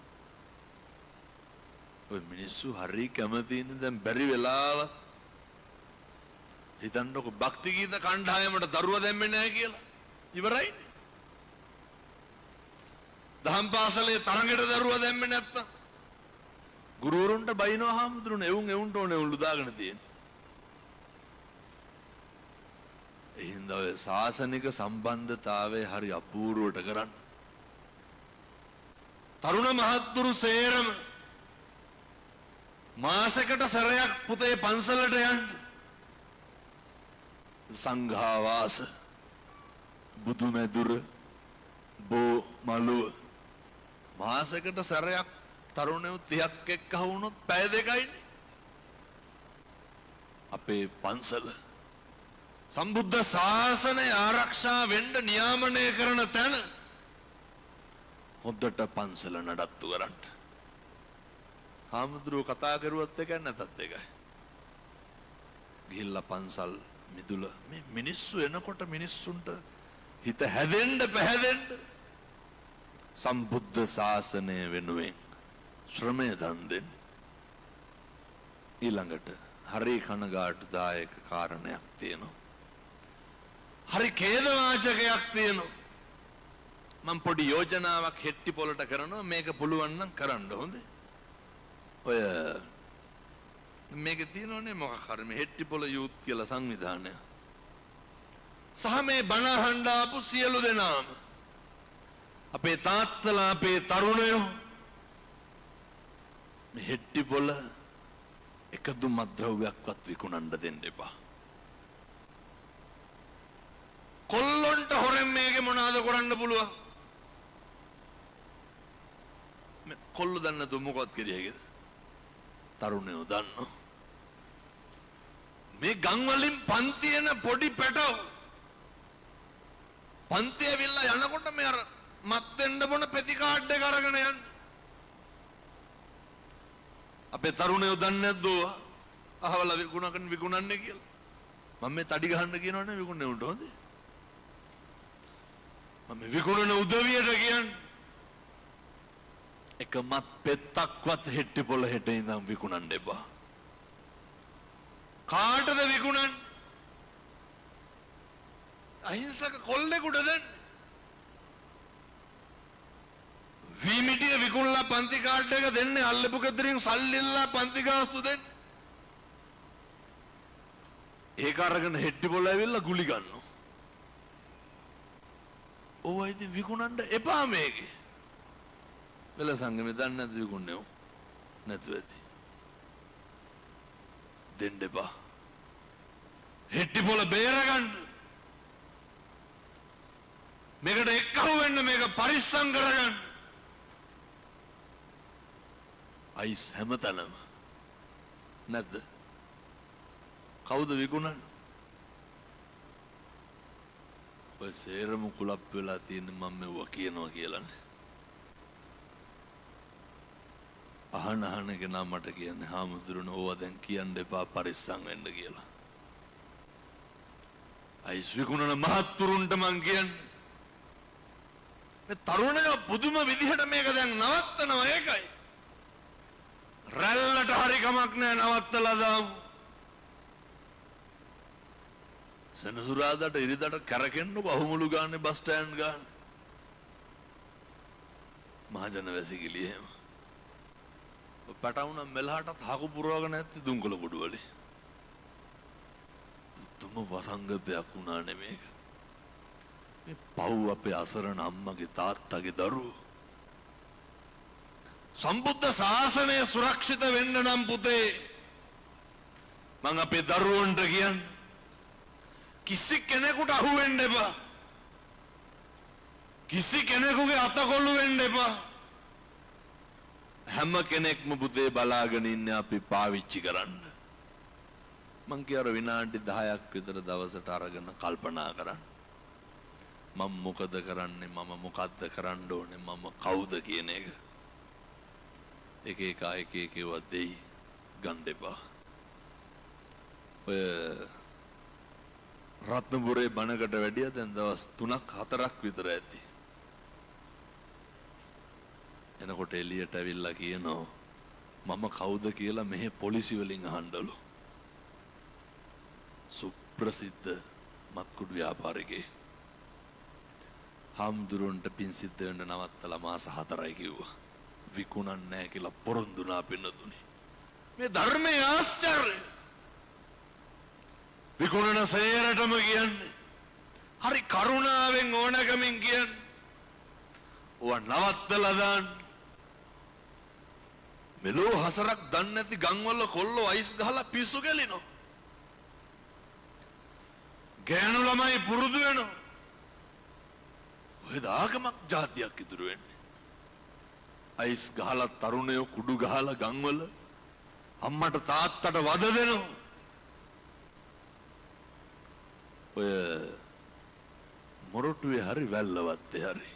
ඔය මිනිස්සු හරි කැමතිනේ දැන් බැරි වෙලාවත් හිතන්නකො භක්ති ගීත කණ්ඩායමට දරුවා දැම්මේ නැහැ කියලා. ඉවරයි. දහම් පාසලේ තරඟට දරුවා දැම්මේ නැත්තම් ගුරුවරුන්ට බයිනවා හාමුදුරනේ එවුන්ට ඕනේ උළු දාගෙන තියෙන. එහෙනම් ඔය සාසනික සම්බන්ධතාවය හරි අපූර්වට කරන්න. තරුණ මහත්තුරු සේරම මාසෙකට සැරයක් පුතේ පන්සලට යන්න. සංඝාවාස බුදුමැදුර බෝ මළුව මාසෙකට සැරයක් තරුණයෝ 30ක් එක්ක වුණොත් පැය දෙකයිනේ. අපේ පන්සල සම්බුද්ධ ශාසනය ආරක්ෂා වෙන්න නියාමනය කරන තැන හොද්දට පන්සල නඩත්තු කරන්න. හාමුදුරුවෝ කතා කරුවත් එකයි නැතත් එකයි. ගිහිල්ලා පන්සල් මිදුල මේ මිනිස්සු එනකොට මිනිස්සුන්ට හිත හැදෙන්න පැහැදෙන්න සම්බුද්ධ ශාසනය වෙනුවෙන් ශ්‍රමය දන් දෙන්න. ඊළඟට හරි කනගාටුදායක කාරණයක් තියෙනවා. හරි ඛේදවාචකයක් තියෙනවා. මම පොඩි යෝජනාවක් හෙට්ටිපොළට කරනවා මේක පුළුවන් නම් කරන්න හොඳේ. ඔය මේක තියෙනවනේ මොකක් හරි මේ හෙට්ටිපොළ යූත් කියලා සංවිධානය. සහ මේ බණ අහන්න ආපු සියලු දෙනාම අපේ තාත්තලා අපේ තරුණයෝ මේ හෙට්ටිපොළ එකදු මත්ද්‍රව්‍යයක්වත් විකුණන්න දෙන්න එපා. කොල්ලොන්ට හොරෙන් මේකේ මොනවාද කරන්න පුළුවන්? කොල්ල දන්න තු මොකවත් කිරියගේද? තරුණයෝ දන්නෝ. මේ ගම් වලින් පන්තියන පොඩි පැටව පන්තිය ඇවිල්ලා යනකොට මේ අර මත් වෙන්න බොන පෙති කාඩ් එක අරගෙන යන්න. අපේ තරුණයෝ දන්නේ නැද්ද අහවල විකුණන්නේ කියලා? මම මේ තඩි ගහන්න කියනවනේ විකුණන්නේ උන්ට හොඳේ. මම විකුණන උදවියට කියන්නේ එක මත් පෙත්තක්වත් හෙට්ටිපොළ හෙට ඉඳන් විකුණන්න එපා. කාටද විකුණන්නේ? අහිංසක කොල්ලෙකුට දෙන්න. වීමිටිය විකුණලා පන්ති කාඩ් එක දෙන්නේ අල්ලපු ගෙදරින් සල්ලිල්ලා පන්ති ගාස්තු දෙන්න. ඒක අරගෙන හෙට්ටිපොළ ඇවිල්ලා ගුලි ගන්නවා. ඕවා ඉතින් විකුණන්න එපා මේකේ. වෙල සංගමේ දන්නේ නැද්ද විකුණන්නේ? නැතුව ඇති. දෙන්න එපා. හෙට්ටිපොළ බේරගන්න. මේකට එක්කහුව වෙන්න මේක පරිස්සම් කරගන්න. අයිස් හැමතැනම නැද්ද? කවුද විකුණන්නේ? ඔය සේරම කුලප් වෙලා තියෙන මම මෙව්වා කියනවා කියලානේ. අහන කෙනා මට කියන්නේ හාමුදුරනේ ඕවා දැන් කියන්න එපා පරිස්සම් වෙන්න කියලා. අයිස් විකුණන මහත්තුරුන්ට මං කියන්නේ මේ තරුණයෝ පුදුම විදිහට මේක දැන් නවත්තනවා ඒකයි. රැල්ලට හරි කමක් නැහැ නවත්තලා දාමු. සෙනසුරාදාට ඉරිදාට කැරකෙන්න බහුමුළු ගානේ බස් ස්ටෑන්ඩ් ගාන. මහජන වැසිකිළිය එහෙම. පැටවුන මෙලහටත් හකු පුරවගෙන නැති දුම්කොළ කුඩු වලේ. පුදුම වසංගතයක් වුණානේ මේක. මේ පව් අපේ අසරණ අම්මගේ තාත්තගේ දරුවෝ. සම්බුද්ධ ශාසනය සුරක්ෂිත වෙන්න නම් පුතේ මං අපේ දරුවන්ට කියන්නේ කිසි කෙනෙකුට අහු වෙන්න එපා. කිසි කෙනෙකුගේ අතකොළු වෙන්න එපා. හැම කෙනෙක්ම පුතේ බලාගෙන ඉන්නේ අපි පාවිච්චි කරන්න. මං කියවර විනාඩි 10ක් විතර දවසට අරගෙන කල්පනා කරන්න. මම මොකද කරන්නේ මම මොකද්ද කරන්න ඕනේ මම කවුද කියන එක. එක ඒවා දෙයි ගන්න එපා. ඔය රත්නපුරේ බණකට වැඩිය දැන් දවස් 3ක් 4ක් විතර ඇති. එනකොට එළියට ඇවිල්ලා කියනවා මම කවුද කියලා මෙහි පොලිසිය වලින් අහන්නලු. සුප්‍රසිද්ධ මත්කුඩු ව්‍යාපාරිකේ හාමුදුරුවන්ට පින් සිද්ධ වෙන්න නවත්තලා මාස 4යි කිව්වා. විකුණන්නේ නැහැ කියලා පොරොන්දුනා පින්නතුනේ. මේ ධර්මයේ ආශ්චර්යය. විකුණන සේරටම කියන්නේ හරි කරුණාවෙන් ඕනකමින් කියන්නේ ඕවා නවත්තලා දාන්න. මෙලෝ හසරක් දන්නේ නැති ගම්වල කොල්ලෝ අයිස් ගහලා පිස්සු කෙලිනෝ. ගෑනු ළමයි පුරුදු වෙනවා. ඔය දාගමක් જાතියක් ඉතුරු වෙන්නේ. අයිස් ගහලා තරුණයෝ කුඩු ගහලා ගම්වල අම්මට තාත්තට වද දෙනවා. ඔය මොරටුවේ හරි වැල්ලවත්තේ හරි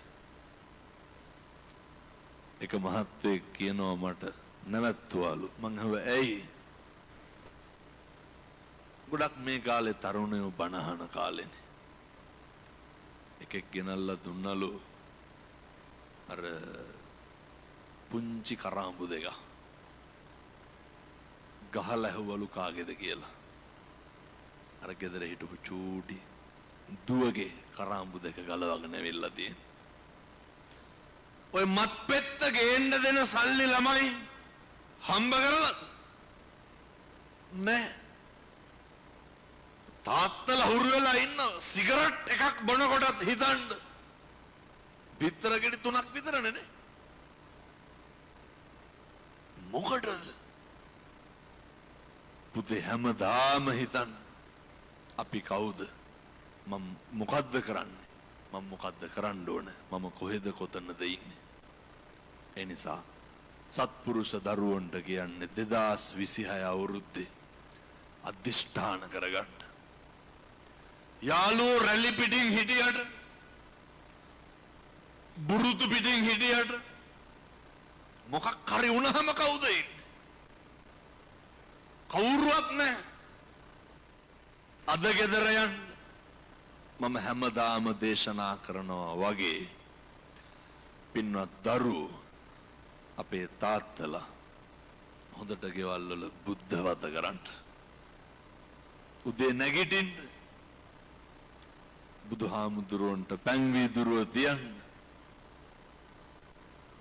එක මහත්තයෙක් කියනවා මට නැවැත්තුවාලු. මං අහුවා ඇයි? ගොඩක් මේ කාලේ තරුණයෝ බනහන කාලෙනේ. එකෙක් ගෙනල්ලා දුන්නලු අර පුංචි කරාඹු දෙක. ගහලා ඇහුවලු කාගේද කියලා. අර ගෙදර හිටපු චූටි දුවගේ කරාඹු දෙක ගලවගෙන ඇවිල්ලා තියෙන. ඔය මත් පෙත්ත ගේන්න දෙන සල්ලි ළමයි හම්බ කරලා නෑ. තාත්තලා හුරු වෙලා ඉන්න සිගරට් එකක් බොනකොටත් හිතන්න බිත්තර ගෙඩි 3ක් විතරනේ නේ. මොකටද පුතේ හැමදාම හිතන්න අපි කවුද මම මොකද්ද කරන්නේ මම මොකද්ද කරන්න ඕන මම කොහෙද කොතනද ඉන්නේ. ඒ නිසා සත්පුරුෂ දරුවන්ට කියන්නේ 2026 අවුරුද්දේ අධිෂ්ඨාන කරගන්න. යාළුවෝ රැලි පිටින් හිටියට බුරුතු පිටින් හිටියට මොකක් හරි වුණාම කවුද ඉන්නේ? කවුරුවත් නැහැ. අද ගෙදර යන්න මම හැමදාම දේශනා කරනවා වගේ පින්වත් දරුවෝ අපේ තාත්තලා හොඳට ගෙවල් වල බුද්ධවත කරන්න. උදේ නැගිටින්න බුදුහාමුදුරුවන්ට පැන් වීදුරුව තියන්න.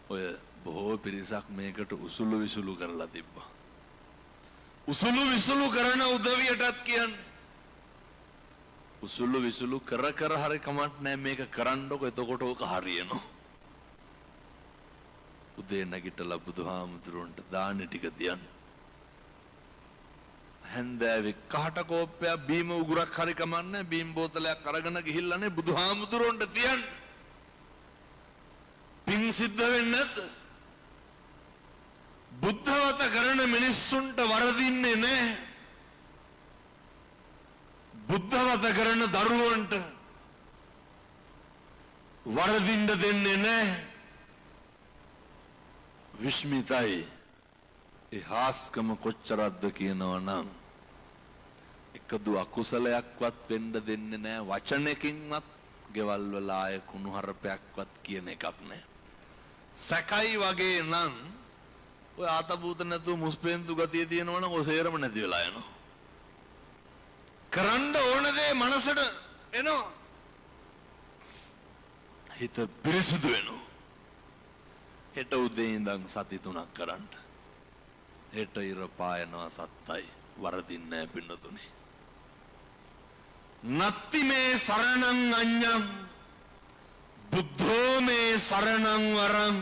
ඔය බොහෝ පිරිසක් මේකට උසුළු විසුළු කරලා තිබ්බා. උසුළු විසුළු කරන උදවියටත් කියන්නේ උසුළු විසුළු කර කර හරි කමක් නැහැ මේක කරන්නකො එතකොට ඕක හරියනවා. උදේ නැගිටලා බුදුහාමුදුරුවන්ට දානි ටික තියන්න. හැන්දෑවේ කහට කෝප්පයක් බීම උගුරක් හරි කමක් නැහැ බීම් බෝතලයක් අරගෙන ගිහිල්ලානේ බුදුහාමුදුරුවන්ට තියන්න. පින් සිද්ධ වෙන්නේ නැද්ද? බුද්ධවත කරන මිනිස්සුන්ට වරදින්නේ නැහැ. බුද්ධවත කරන දරුවන්ට වරදින්න දෙන්නේ නැහැ. විශ්මිතයි ඒ හාස්කම කොච්චරක්ද කියනවා නම් එකදු අකුසලයක්වත් වෙන්න දෙන්නේ නැහැ වචනකින්වත් ගෙවල් වල ආය කුණුහරුපයක්වත් කියන එකක් නැහැ. සැකයි වගේ නම් ඔය ආතබූත නැතුව මුස්පෙන්තු ගතිය තියෙනවනම් ඔය සේරම නැති වෙලා යනවා. කරන්න ඕන දේ මනසට එනවා. හිත පිරිසුදු වෙනවා. හෙට උදේ ඉඳන් සති 3ක් කරන්න. හෙට ඉර පායනවා සත්තයි වරදින්නේ නැහැ පින්නතුනේ. නත්ති මේ සරණං අඤ්ඤං බුද්ධෝ මේ සරණං වරං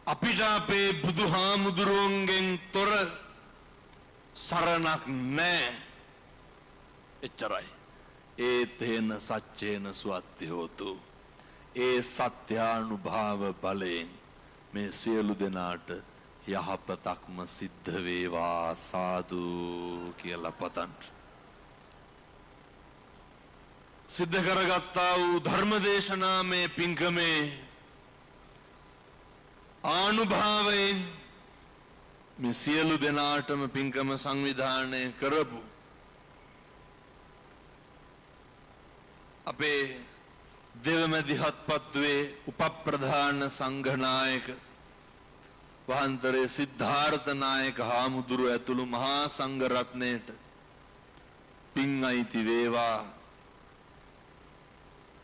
අපිට අපේ බුදුහාමුදුරුවන්ගෙන් තොර සරණක් නැහැ. එච්චරයි. ඒතේන සච්චේන සුවත්ති හෝතු. ඒ සත්‍යානුභාව බලයෙන් මේ සියලු දෙනාට යහපතක්ම සිද්ධ වේවා සාදු කියලා පතන්න. සිද්ධ කරගත්තා වූ ධර්මදේශනා මේ පින්කමේ ආනුභාවයෙන් මේ සියලු දෙනාටම පින්කම සංවිධානය කරපු අපේ දෙවමැදිහත්පත්වේ උපප්‍රධාන සංඝනායක වහන්තරේ සිද්ධාර්ථ නායක හාමුදුරුව ඇතුළු මහා සංඝ රත්නයට පින් අයිති වේවා.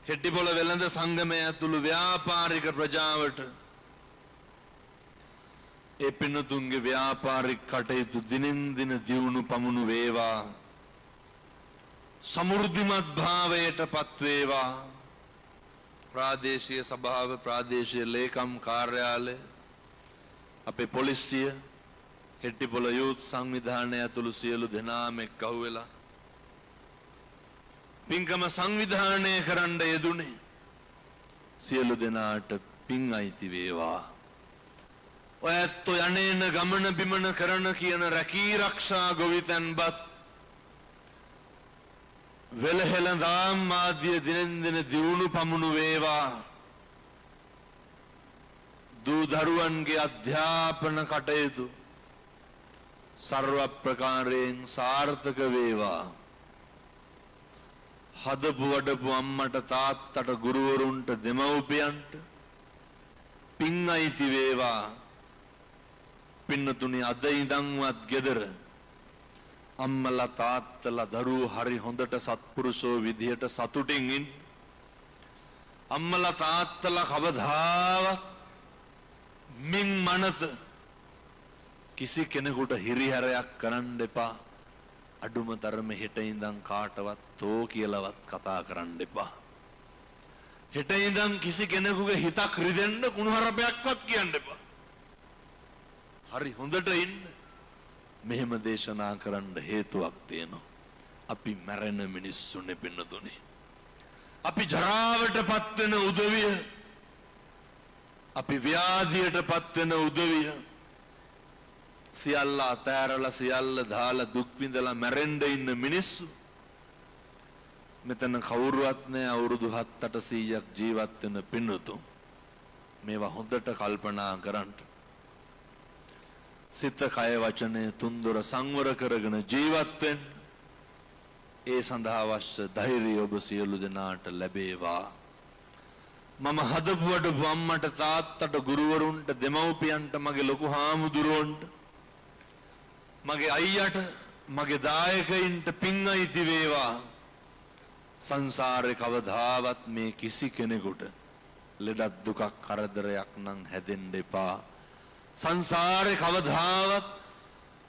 හෙට්ටිපොළ වෙළඳ සංගමය ඇතුළු ව්‍යාපාරික ප්‍රජාවට ඒ පින්නතුන්ගේ ව්‍යාපාරික කටයුතු දිනෙන් දින දියුණු පමුණු වේවා. සමෘද්ධිමත් භාවයට පත් වේවා. ප්‍රාදේශීය සභාව ප්‍රාදේශීය ලේකම් කාර්යාලය අපේ පොලිසිය හෙට්ටිපොළ යූත් සංවිධානය ඇතුළු සියලු දෙනාම එක්කහු වෙලා පින්කම සංවිධානය කරන්න යෙදුනේ. සියලු දෙනාට පින් අයිති වේවා. ඔය ඇත්තෝ යන්නේන ගමන බිමන කරන කියන රැකී රක්ෂා ගොවිතැන්පත් වෙලහෙළඳාම් ආදිය දිනෙන් දින දියුණු පමුණු වේවා. දූ දරුවන්ගේ අධ්‍යාපන කටයුතු සර්ව ප්‍රකාරයෙන් සාර්ථක වේවා. හදපු වඩපු අම්මට තාත්තට ගුරුවරුන්ට දෙමව්පියන්ට පින් අයිති වේවා. පින්නතුනි අද ඉඳන්වත් ගෙදර අම්මලා තාත්තලා දරුවෝ හරි හොඳට සත්පුරුෂෝ විදියට සතුටින් ඉන්න. අම්මලා තාත්තලා කවදාවත් මින් මනත කිසි කෙනෙකුට හිරිහැරයක් කරන්න එපා. අඩුම තරම හෙට ඉඳන් කාටවත් තෝ කියලාවත් කතා කරන්න එපා. හෙට ඉඳන් කිසි කෙනෙකුගේ හිතක් රිදෙන්න කුණුහරුපයක්වත් කියන්න එපා. හරි හොඳට ඉන්න. මෙහෙම දේශනා කරන්න හේතුවක් තියෙනවා. අපි මැරෙන මිනිස්සුනේ පින්නතුනේ. අපි ජරාවටපත් වෙන උදවිය, අපි ව්‍යාධියටපත් වෙන උදවිය සියල්ල අතෑරලා සියල්ල දාලා දුක් විඳලා මැරෙන්න ඉන්න මිනිස්සු මෙතන කවුරුවත් නැහැ. අවුරුදු 7-800ක් ජීවත් වෙන පින්නතුන් මේවා හොඳට කල්පනා කරන්න. සිත කය වචනය තුන්දොර සංවර කරගෙන ජීවත් වෙන්න. ඒ සඳහා අවශ්‍ය ධෛර්යය ඔබ සියලු දෙනාට ලැබේවා. මම හදපු වඩපු අම්මට තාත්තට ගුරුවරුන්ට දෙමව්පියන්ට මගේ ලොකු හාමුදුරුවන්ට මගේ අයියට මගේ දායකයින්ට පින් අයිති වේවා. සංසාරේ කවදාවත් මේ කිසි කෙනෙකුට ලෙඩක් දුකක් කරදරයක් නම් හැදෙන්න එපා. සංසාරේ කවදාවත්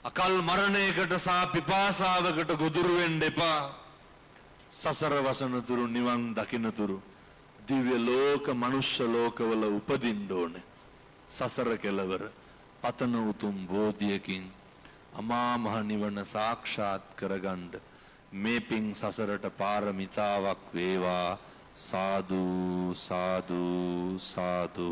අකල් මරණයකට සහ පිපාසාවකට ගොදුරු වෙන්න එපා. සසර වසනතුරු නිවන් දකින්නතුරු දිව්‍ය ලෝක මනුෂ්‍ය ලෝකවල උපදින්න ඕනේ. සසර කෙලවර පතන උතුම් බෝධියකින් අමා මහ නිවන සාක්ෂාත් කරගන්න මේ පිං සසරට පාරමිතාවක් වේවා. සාදු සාදු සාදු.